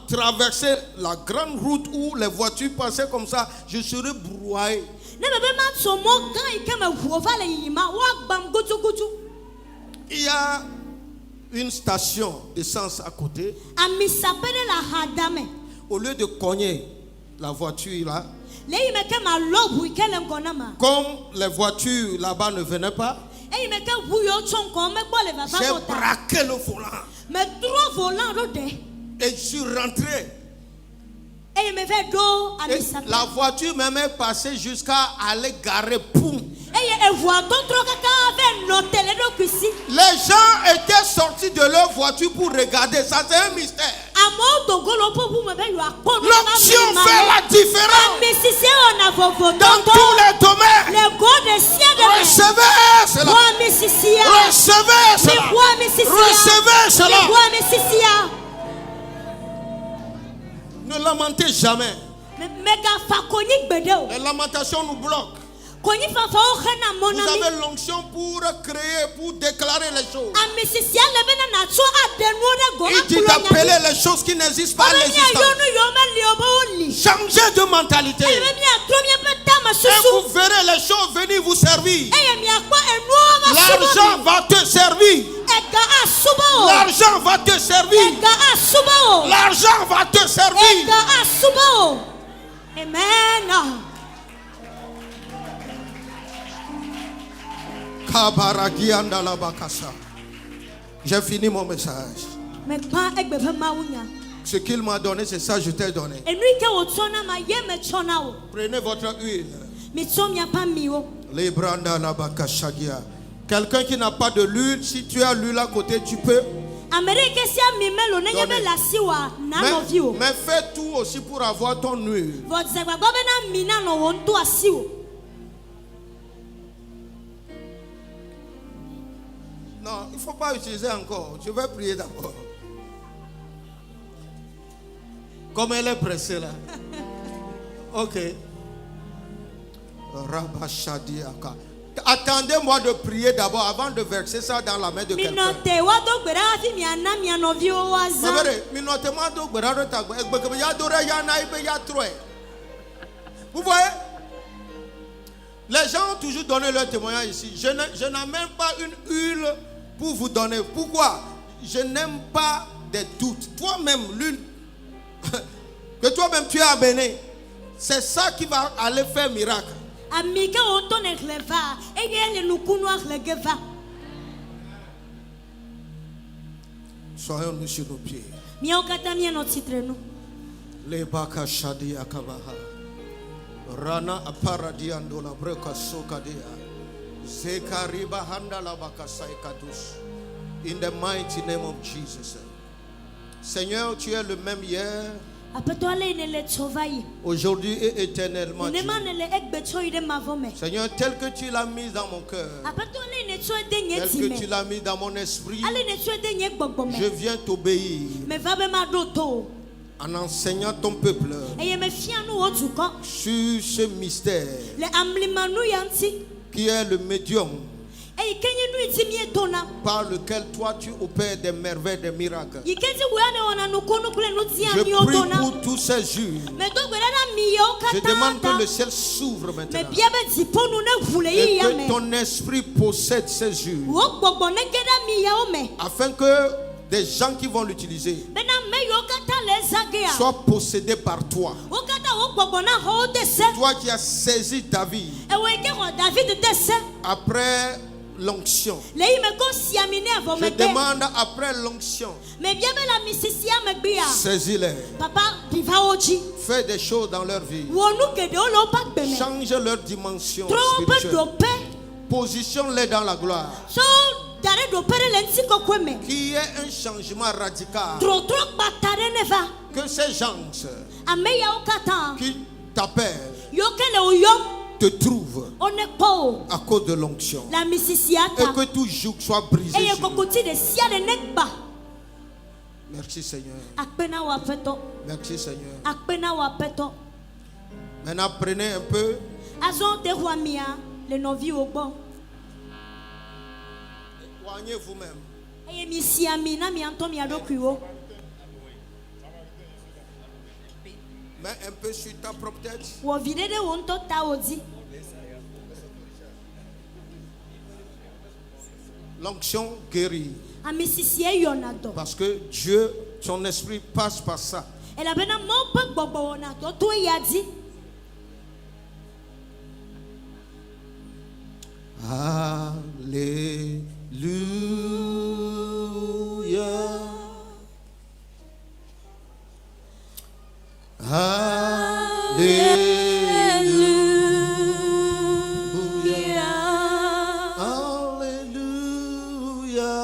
A: traverser la grande route où les voitures passaient comme ça, je serais brouillé.
B: Ne bebe ma so mo gan ike me huo va le yima wa gbam gutu gutu.
A: Il y a une station d'essence à côté.
B: Ami sapede la hadame.
A: Au lieu de cogner la voiture là,
B: Le yime ke ma lobu ike le ngonama.
A: comme les voitures là-bas ne venaient pas,
B: E yime ke huyo chonko me gbo le baba
A: j'ai
B: kota.
A: braqué le volant
B: Me droit volant rode.
A: et je suis rentré.
B: E yime ve do ami
A: Et
B: sapede.
A: la voiture même est passée jusqu'à aller garer poum.
B: E ye evoa kontro kaka ve no tele do kwisi.
A: Les gens étaient sortis de leur voiture pour regarder. Ça, c'est un mystère.
B: Amo do golo po bu me be yo akpo.
A: L'onction fait la différence
B: Ami sisi ona vovo
A: dans
B: toto.
A: tous les domaines.
B: Le go de sia de.
A: Recevez cela.
B: Wa mi sisia.
A: Recevez cela.
B: Wa mi sisia.
A: Recevez cela.
B: Wa mi sisia.
A: Ne lamentez jamais.
B: Mega fa konyi gbede o.
A: Les lamentations nous bloquent.
B: Konyi fa fa o khana
A: Vous
B: monami.
A: avez l'onction pour créer, pour déclarer les choses.
B: Ami sisia le bena na so adenu de go
A: Il dit d'appeler les choses qui n'existent pas à l'existence.
B: yonu yoma li obo li.
A: Changez de mentalité.
B: E mi atromie peta ma
A: Et
B: susu.
A: vous verrez les choses venir vous servir.
B: E mi akpo enu ma subo.
A: L'argent va te servir.
B: Ega asubo.
A: L'argent va te servir.
B: Ega asubo.
A: L'argent va te servir.
B: Ega asubo. Amen.
A: J'ai fini mon message.
B: Me pa egbe fe ma wunya.
A: Ce qu'il m'a donné, c'est ça que je t'ai donné.
B: Enu ke o tsona ma ye me tsona o.
A: Prenez votre huile.
B: Mi tsomia pa mi o.
A: Quelqu'un qui n'a pas de l'huile, si tu as l'huile à côté, tu peux.
B: Amerike sia mi melo ne yebe la siwa na no vi o.
A: Mais fais tout aussi pour avoir ton huile.
B: Vo zegba gbo be na mi na no won to asi o.
A: Non, il ne faut pas utiliser encore. Je vais prier d'abord. Comme elle est pressée là. Ok. Rabashadiaka. Attendez-moi de prier d'abord avant de verser ça dans la main de quelqu'un.
B: Minote wa do gbera afi mi ana mi no vi o waza.
A: Vous voyez? Les gens ont toujours donné leur témoignage ici. Je n'ai même pas une huile pour vous donner. Pourquoi? Je n'aime pas des doutes. Toi-même, l'huile que toi-même tu as amené, c'est ça qui va aller faire miracle.
B: Amika o to ne cleva. Eye le nukunu aklegeva.
A: Soyons-nous sur nos pieds.
B: Mi o kata mi no titrenu.
A: Le baka shadi akabaha. Rana aparadiando la breka sokadia. Zekariba handa la baka saikadus. In the mighty name of Jesus. Seigneur, tu es le même hier, aujourd'hui et éternellement. Dieu. Seigneur, tel que tu l'as mis dans mon cœur, tel que tu l'as mis dans mon esprit, je viens t'obéir en enseignant ton peuple sur ce mystère qui est le médium par lequel toi tu opères des merveilles, des miracles. Je prie pour tous ces jours. Je demande que le ciel s'ouvre maintenant et que ton esprit possède ces jours, afin que des gens qui vont l'utiliser soient possédés par toi. Toi qui as saisi David après l'onction. Je demande après l'onction, saisis-les. Fais des choses dans leur vie. Change leur dimension spirituelle. Positionne-les dans la gloire. Qu'il y ait un changement radical. Que ces gens qui t'appellent te trouvent à cause de l'onction. Et que tout joug soit brisé. Merci Seigneur. Merci Seigneur. Maintenant prenez un peu. Éloignez vous-même. Mets un peu sur ta propre tête. L'onction guérit. Parce que Dieu, son esprit passe par ça. Alléluia. Alléluia. Alléluia.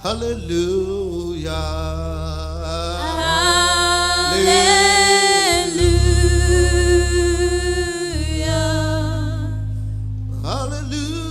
A: Alléluia. Alléluia.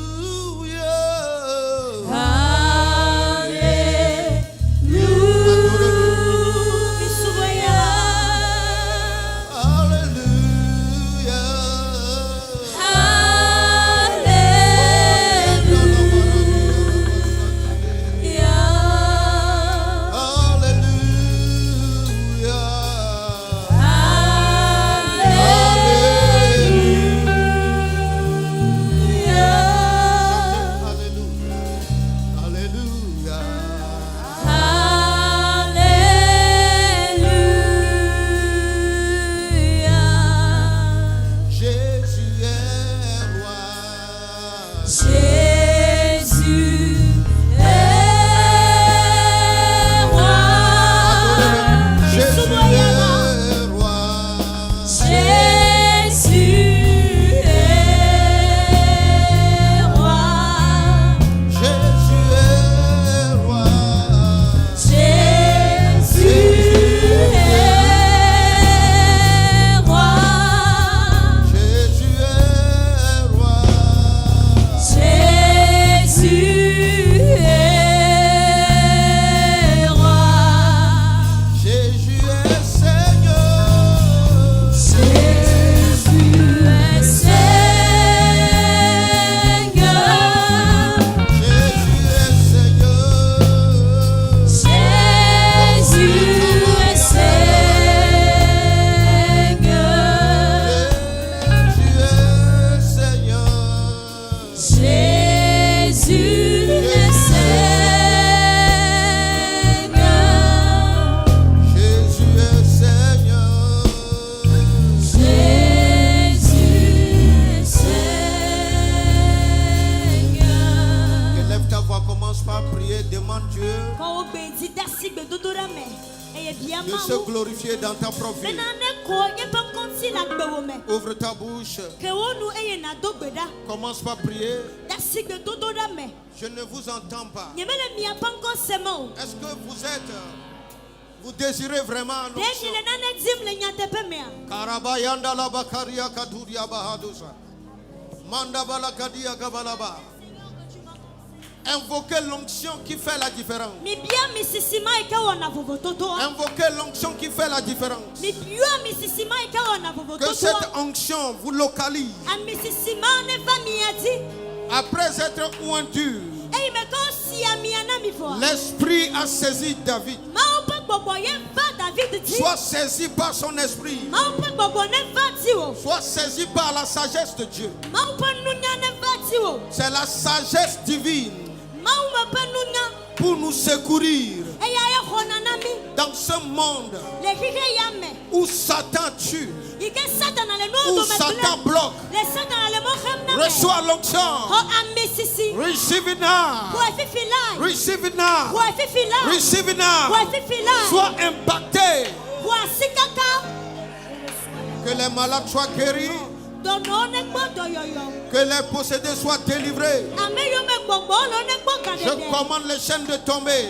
A: de se glorifier dans ta propre vie. Ouvre ta bouche. Commence par prier. Je ne vous entends pas. Est-ce que vous désirez vraiment l'onction? Karabayanda la bakaria kaduria bahadusa. Manda balakadia kabalaba. Invoquez l'onction qui fait la différence. Invoquez l'onction qui fait la différence. Que cette onction vous localise. Après être ointu, l'esprit a saisi David. Soit saisi par son esprit. Soit saisi par la sagesse de Dieu. C'est la sagesse divine pour nous secourir dans ce monde où Satan tue, où Satan bloque. Reçois l'onction. Receive it now. Receive it now. Receive it now. Sois impacté. Que les malades soient guéris. Que les possédés soient délivrés. Je commande les chaînes de tomber.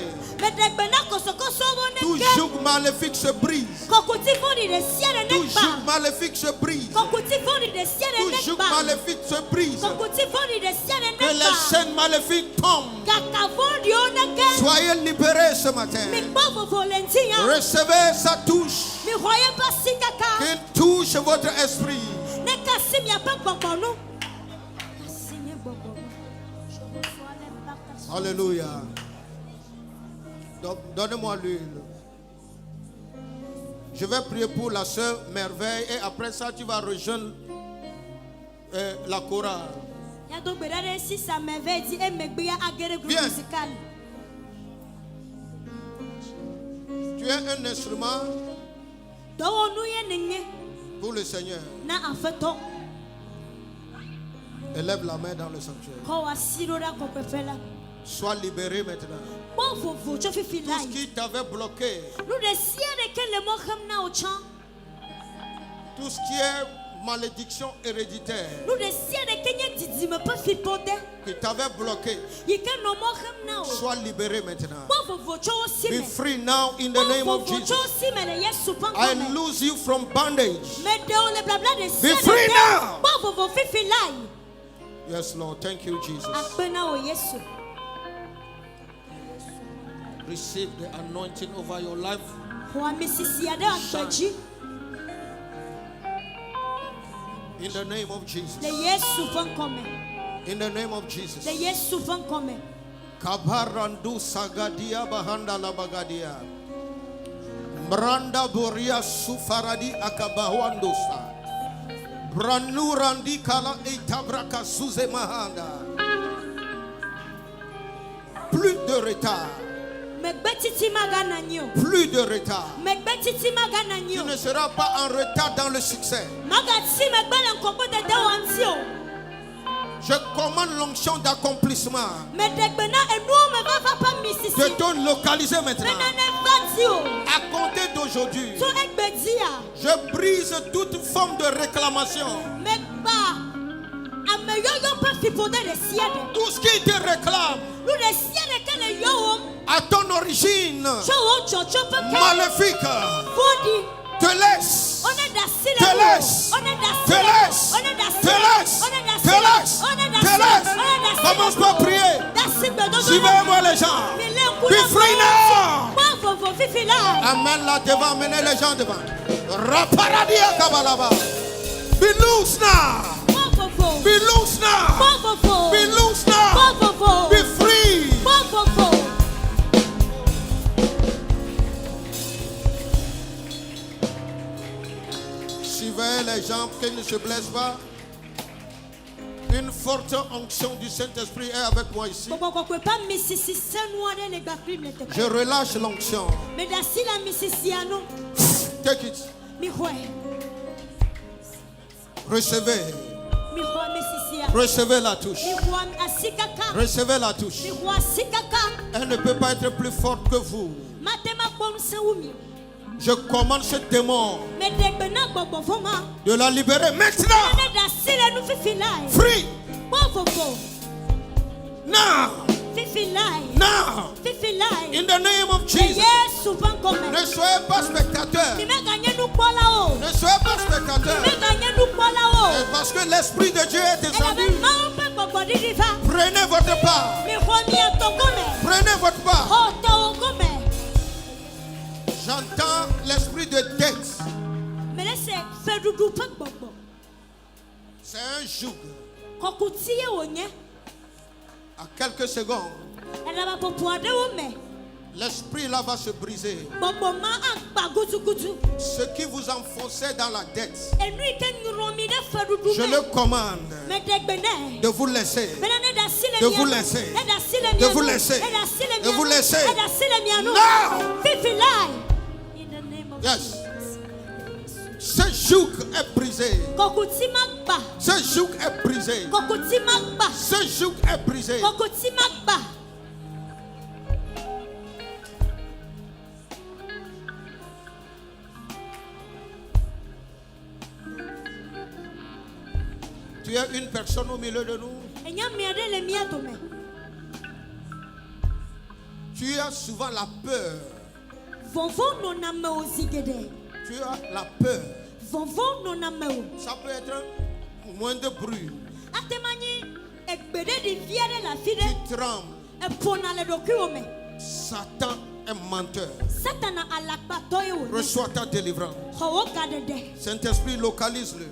A: Tout joug maléfique se brise. Tout joug maléfique se brise. Tout joug maléfique se brise. Que les chaînes maléfiques tombent. Soyez libérés ce matin. Recevez sa touche. Qu'il touche votre esprit. Alléluia. Donnez-moi l'huile. Je vais prier pour la sœur Merveille et après ça tu vas rejoindre la chorale. Viens. Tu es un instrument pour le Seigneur. Élève la main dans le sanctuaire. Sois libéré maintenant. Tout ce qui t'avait bloqué, tout ce qui est malédiction héréditaire, qui t'avait bloqué, sois libéré maintenant. Be free now in the name of Jesus. I lose you from bondage. Be free now. Yes, Lord. Thank you, Jesus. Receive the anointing over your life. Shine. In the name of Jesus. In the name of Jesus. Kabarandu sagadia bahanda la bagadia. Mranda boria sufaradi akabahuandosa. Branurandi kala itabraka suze mahanda. Plus de retard. Plus de retard. Tu ne seras pas en retard dans le succès. Je commande l'onction d'accomplissement. Je te localiser maintenant. À compter d'aujourd'hui, je brise toute forme de réclamation. Tout ce qui te réclame à ton origine maléfique te laisse. Te laisse. Te laisse. Te laisse. Te laisse. Te laisse. Commence pas à prier. Suivez-moi les gens. Be free now. Amène-la devant. Amenez les gens devant. Raparadia kabalaba. Be loose now. Be loose now. Be loose now. Be free. Suivez les gens qu'ils ne se blessent pas. Une forte onction du Saint-Esprit est avec moi ici. Je relâche l'onction. Take it. Recevez. Recevez la touche. Recevez la touche. Elle ne peut pas être plus forte que vous. Je commande ce démon de la libérer maintenant. Free. Now.
B: Fifi lai.
A: Now.
B: Fifi lai.
A: In the name of Jesus.
B: Yesu pankome.
A: Ne soyez pas spectateurs.
B: Mime gagné nous pour là-haut.
A: Ne soyez pas spectateurs.
B: Mime gagné nous pour là-haut.
A: Et parce que l'Esprit de Dieu est
B: Elle
A: descendu.
B: avait mal au pain pour dire diva.
A: Prenez votre part.
B: Mais remis à ton gomme.
A: Prenez votre part.
B: Oh ton gomme.
A: J'entends l'esprit de dette.
B: Mais laissez faire doudou pas bobo.
A: C'est un joug.
B: Kokutie onye.
A: À quelques secondes,
B: Elle va pour pouvoir de ome.
A: l'esprit là va se briser.
B: Bobo ma akba gutu gutu.
A: Ce qui vous enfonçait dans la dette,
B: Et lui que nous romi de faire doudou.
A: je le commande
B: Mais degbene.
A: de vous laisser.
B: De
A: vous laisser.
B: De
A: vous laisser. De vous laisser.
B: Now.
A: Now.
B: Fifi lie. In the name of
A: Yes.
B: Jesus.
A: Ce joug est brisé.
B: Kokuti magba.
A: Ce joug est brisé.
B: Kokuti magba.
A: Ce joug est brisé.
B: Kokuti magba.
A: Tu es une personne au milieu de nous.
B: Enya miade le miatome.
A: Tu as souvent la peur.
B: Vonvo no na me ozigede.
A: Tu as la peur.
B: Vonvo no na me o.
A: Ça peut être moins de bruit.
B: Atemani ekbede di viade la fide.
A: Tu trembles.
B: E pona le dokuome.
A: Satan est menteur.
B: Satana alakba toyo.
A: Reçois ta délivrance.
B: Ho kadede.
A: Saint-Esprit, localise-le.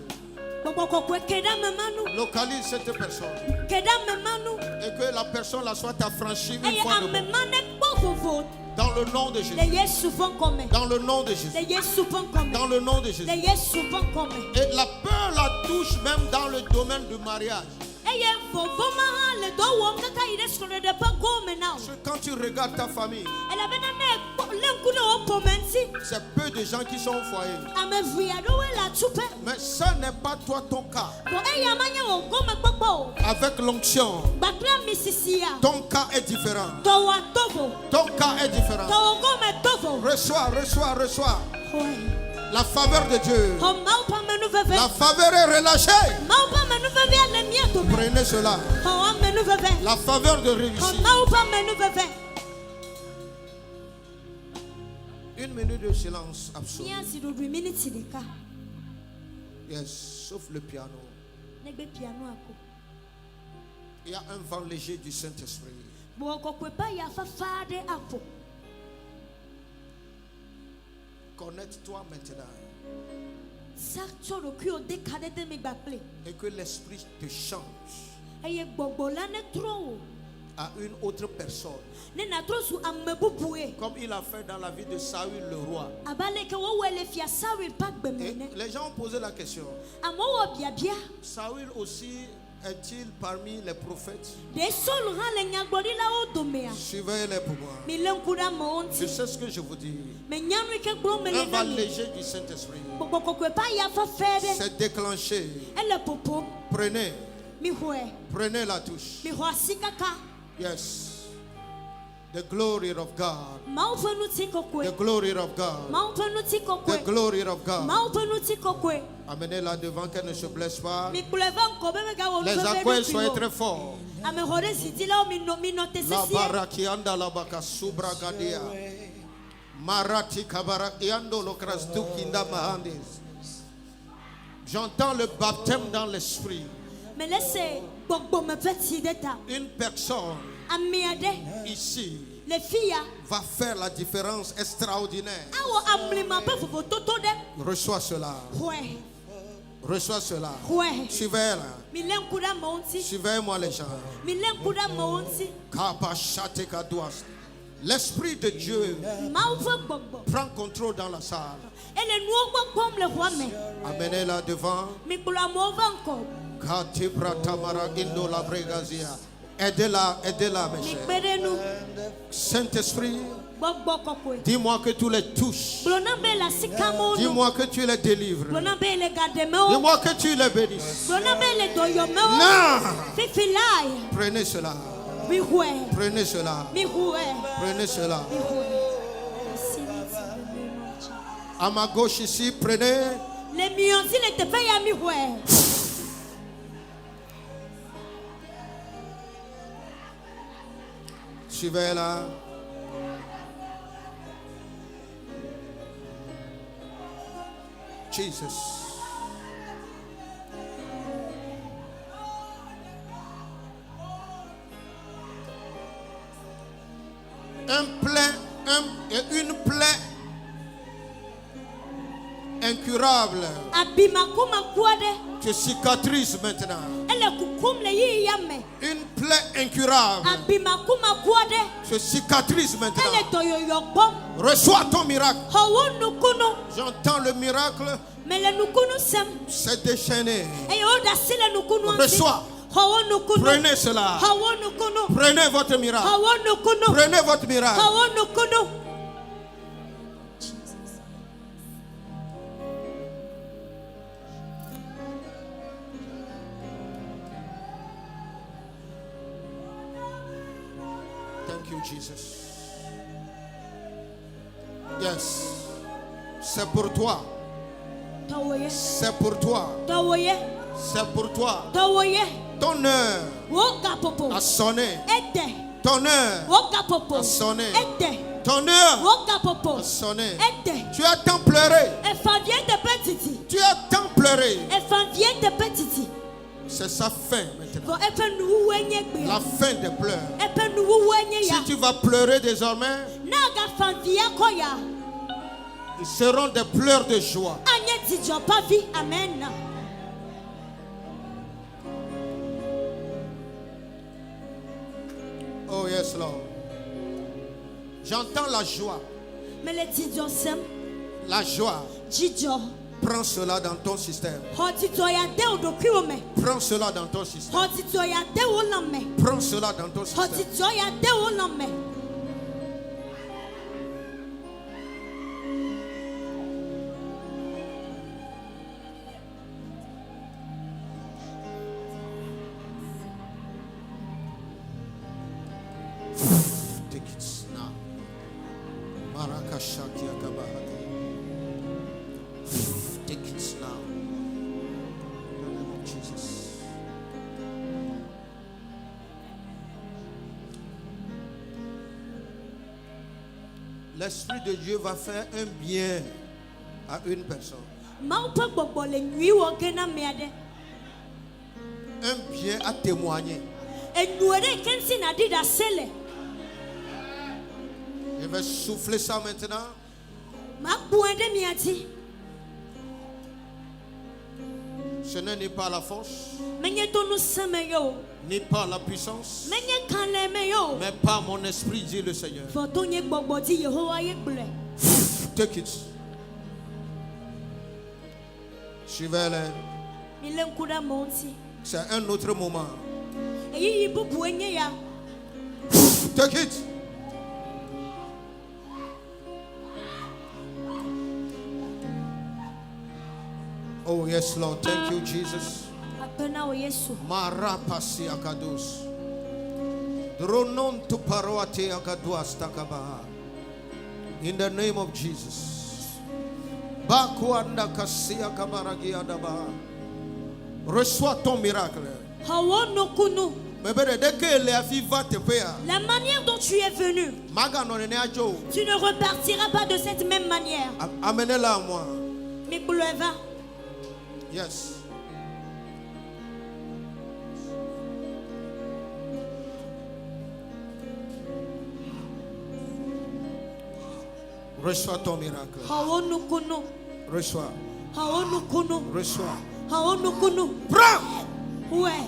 B: Bobo kokwe keda memanu.
A: Localise cette personne.
B: Keda memanu.
A: Et que la personne là soit affranchie une
B: Eye
A: fois de bon.
B: amemane bovovo.
A: Dans le nom de Jésus.
B: Le Yesu fonkome.
A: Dans le nom de Jésus.
B: Le Yesu fonkome.
A: Dans le nom de Jésus.
B: Le Yesu fonkome.
A: Et la peur la touche même dans le domaine du mariage.
B: Eye vovo ma le do won kaka ide sore de pa gome now.
A: Parce que quand tu regardes ta famille,
B: Elle avait donné l'encoup de pomenti.
A: c'est peu de gens qui sont au foyer.
B: Ame viado la tupe.
A: Mais ce n'est pas toi ton cas.
B: Ko eya manya wo gome popo.
A: Avec l'onction,
B: Bakla misisia.
A: ton cas est différent.
B: To wa tovo.
A: Ton cas est
B: To
A: différent.
B: wo gome tovo.
A: Reçois, reçois, reçois
B: Ouais.
A: la faveur de Dieu.
B: Ho mau pa menu veve.
A: La faveur est relâchée.
B: Mau pa menu veve le mieto me.
A: Prenez cela.
B: Ho menu veve.
A: La faveur de
B: Ho
A: réussite.
B: mau pa menu veve.
A: Une minute de silence absolu.
B: Nia si do 2 minutes de ka.
A: Yes, sauf le piano.
B: Negbe piano ako.
A: Il y a un vent léger du Saint-Esprit.
B: Bo ko kwe pa ya fa fade apo.
A: Connecte-toi maintenant.
B: Sa choro ki o de kade de me gbaple.
A: Et que l'Esprit te change
B: Eye gbogbo la ne tro.
A: à une autre personne.
B: Ne na tro su amebubue.
A: Comme il a fait dans la vie de Saül le roi.
B: Abale ke wo wele fia sawi pa
A: Et
B: gbemene.
A: les gens ont posé la question.
B: Amo wo bia bia.
A: Saül aussi est-il parmi les prophètes?
B: De sol ha le nyagbodi la o domea.
A: Suivez-les pour moi.
B: Mi lenkuda mo
A: Je
B: onti.
A: sais ce que je vous dis.
B: Me nyanu ke gbo me
A: Un
B: le
A: vent
B: na mi.
A: léger du Saint-Esprit
B: Gbogbo ko kwe pa ya fa fede.
A: s'est déclenché.
B: Ele popo.
A: Prenez,
B: Mi hoe.
A: prenez la touche.
B: Mi ho asikaka.
A: Yes. The glory of God.
B: Ma o nu ti
A: The
B: kokwe.
A: glory of God.
B: Ma o nu ti
A: The
B: kokwe.
A: glory of God.
B: Ma o nu ti kokwe.
A: Amenez-la devant qu'elle ne se blesse pas.
B: Mi kuleva nko be me ga wo
A: Les accords soient très forts.
B: Ame hore zidi la o mi no te
A: La
B: sesi.
A: barakianda la baka subra gadia. Marati kabarakiando lokrastu kinda mahandis. J'entends le baptême dans l'esprit.
B: Me laisse gbogbo me petit deta.
A: Une personne
B: Amiade
A: ici
B: le fia
A: va faire la différence extraordinaire.
B: awo amlima pe fofo toto de.
A: Reçois cela.
B: Ouais.
A: Reçois cela.
B: Ouais.
A: Suivez-la.
B: Mi lenkuda mo onti.
A: Suivez-moi les gens.
B: Mi lenkuda mo onti.
A: Kabashate kaduas. L'Esprit de Dieu
B: Ma o fe gbogbo.
A: prend contrôle dans la salle.
B: Ele nu ogbo pom le hwa me.
A: Amenez-la devant.
B: Mi kula mo vanko.
A: Katibra tamara indo la bregazia. Aidez-la, aidez-la, mes
B: Mi
A: chers.
B: pere nu
A: Saint-Esprit,
B: gbogbo kokwe.
A: dis-moi que tu les touches.
B: Blona be la sikamo no.
A: Dis-moi que tu les délivres.
B: Blona be le gademe o.
A: Dis-moi que tu les bénisses.
B: Blona be le doyome o.
A: Non!
B: Fifi lai.
A: Prenez cela.
B: Mi hwe.
A: Prenez cela.
B: Mi hwe.
A: Prenez cela.
B: Mi hwe. Receive it in the name of Jesus.
A: À ma gauche ici, prenez.
B: Le mionzi le te fe ya mi hwe.
A: Suivez là. Jesus. Une plaie incurable. Tu cicatrises maintenant. Une plaie incurable. Tu cicatrises maintenant. Reçois ton miracle. J'entends le miracle. C'est déchaîné. Reçois. Prenez cela. Prenez votre miracle. Prenez votre miracle. Thank you, Jesus. Yes. C'est pour toi. C'est pour toi. C'est pour toi. Ton heure a sonné. Ton heure a sonné. Ton heure a sonné. Tu as tant pleuré. Tu as tant pleuré. C'est sa fin maintenant. La fin des pleurs. Si tu vas pleurer désormais, ils seront des pleurs de joie.
B: Amen.
A: Oh yes, Lord. J'entends la joie. La joie. Prends cela dans ton système. Prends cela dans ton système. Prends cela dans ton système. Take it now. Marakashaki akabahati. Take it now. In the name of Jesus. L'Esprit de Dieu va faire un bien à une personne. Un bien à témoigner. Je vais souffler ça maintenant. Ce n'est ni par la force, ni par la puissance, mais par mon esprit, dit le Seigneur. Take it. Suivez-les. C'est un autre moment. Take it. Oh yes, Lord. Thank you, Jesus. Marapasi akadus. Dronon tu paroate akaduas takabaha. In the name of Jesus. Bakuanda kasia kabaragia dabaha. Reçois ton miracle.
B: La manière dont tu es venu, tu ne repartiras pas de cette même manière.
A: Amenez-la à moi.
B: Mais va.
A: Yes. Reçois ton miracle. Reçois. Reçois. Prends.
B: Ouais.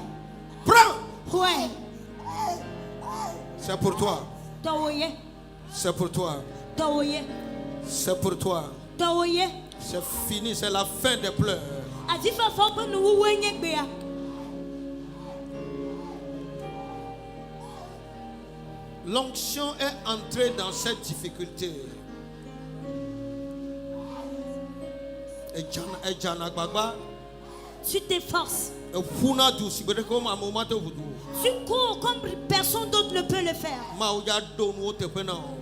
A: Prends.
B: Ouais.
A: C'est pour toi. C'est pour toi. C'est pour toi. C'est fini, c'est la fin des pleurs. L'onction est entrée dans cette difficulté.
B: Tu t'efforces. Tu cours comme personne d'autre ne peut le faire.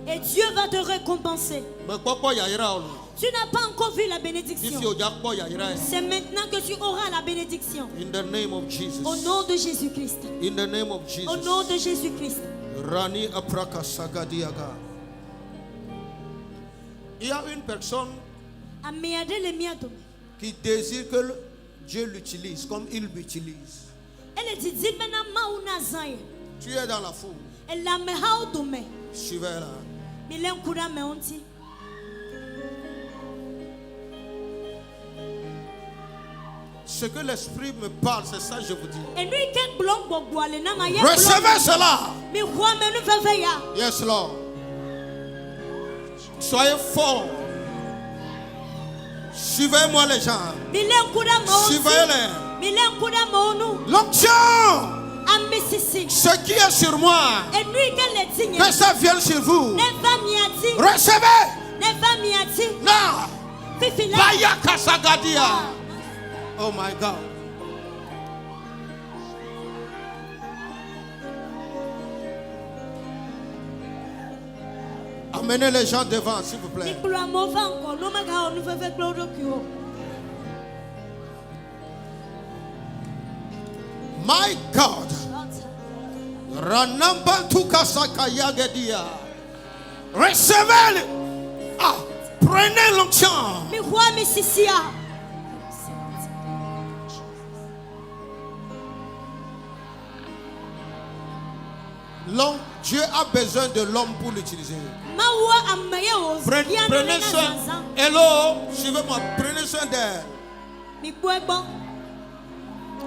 B: Et Dieu va te récompenser. Tu n'as pas encore vu la bénédiction. C'est maintenant que tu auras la bénédiction.
A: In the name of Jesus.
B: Au nom de Jésus-Christ.
A: In the name of Jesus.
B: Au nom de Jésus-Christ.
A: Rani Apraka Sagadiaga. Il y a une personne qui désire que Dieu l'utilise comme il l'utilise. Tu es dans la foule. Suivez-la. Ce que l'Esprit me parle, c'est ça que je vous dis. Recevez cela. Yes, Lord. Soyez forts. Suivez-moi les gens. Suivez-les. L'onction. Ce qui est sur moi, que ça vienne sur vous. Recevez. Non. Bayaka Sagadia. Oh my God. Amenez les gens devant, s'il vous plaît. My God. Recevez. Ah, prenez l'onction. Dieu a besoin de l'homme pour l'utiliser. Prenez soin. Hello, suivez-moi. Prenez soin d'elle.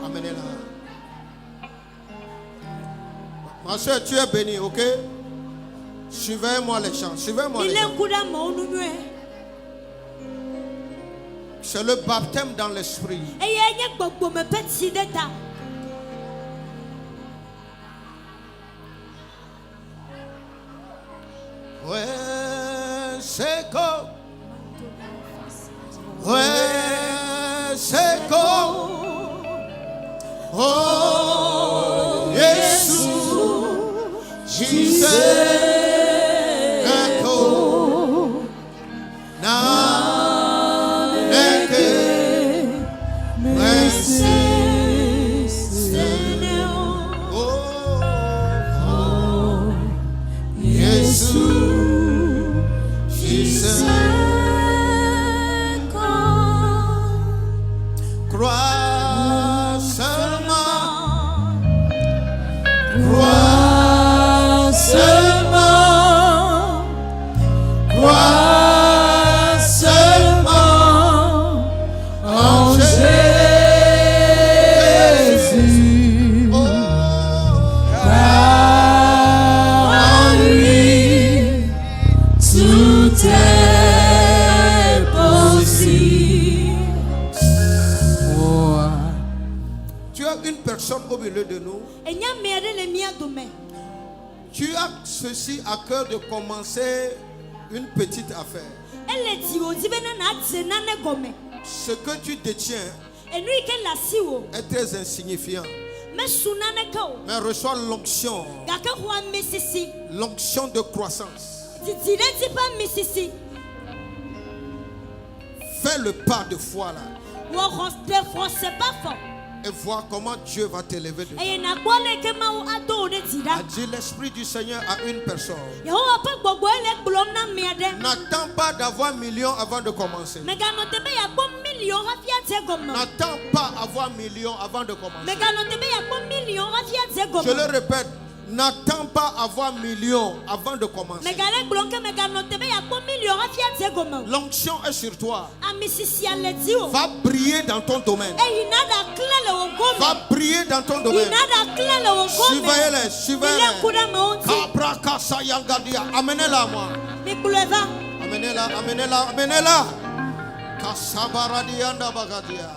A: Amenez-la. Ma soeur, tu es bénie, ok? Suivez-moi les chants. Suivez-moi les chants. C'est le baptême dans l'esprit. Ouais, c'est comme. Ouais, c'est comme. Oh, Jésus, Jesus. Au milieu de nous, tu as ceci à cœur de commencer une petite affaire. Ce que tu détiens est très insignifiant, mais reçois l'onction, l'onction de croissance. Fais le pas de foi là et vois comment Dieu va t'élever dedans. A dit l'Esprit du Seigneur à une personne: n'attends pas d'avoir millions avant de commencer. N'attends pas avoir millions avant de commencer. Je le répète, n'attends pas avoir millions avant de commencer. L'onction est sur toi. Va briller dans ton domaine. Va briller dans ton domaine. Suivez-les, suivez-les. Amenez-la à moi. Amenez-la, amenez-la, amenez-la. Kasabaradianda bagadia.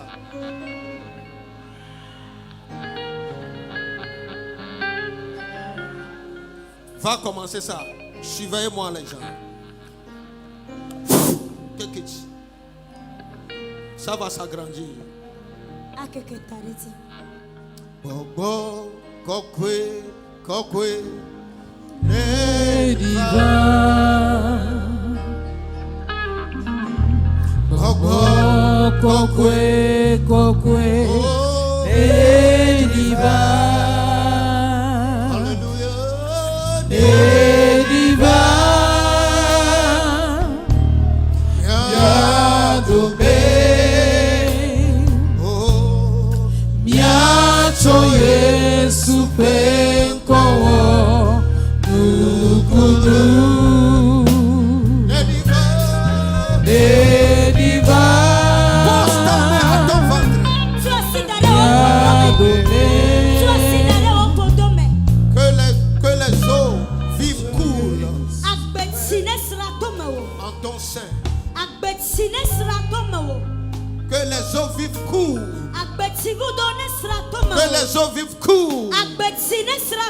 A: Va commencer ça. Suivez-moi les gens. Ça va s'agrandir. Bobo, kokwe, kokwe, nediva. Bobo, kokwe, kokwe, nediva.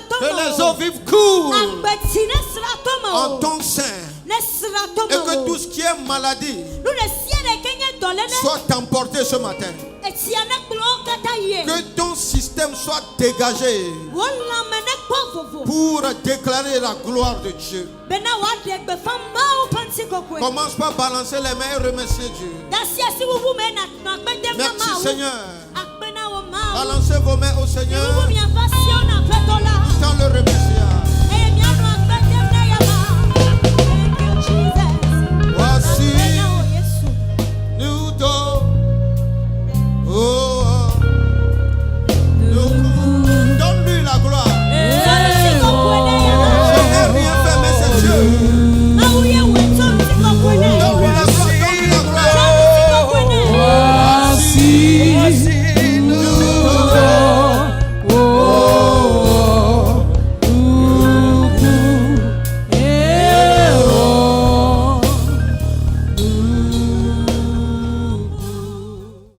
A: Que les eaux vives coulent en ton sein. Et que tout ce qui est maladie soit emporté ce matin. Que ton système soit dégagé pour déclarer la gloire de Dieu. Commence par balancer les mains et remercier Dieu. Merci Seigneur. Balancez vos mains au Seigneur. Tout en le remerciant.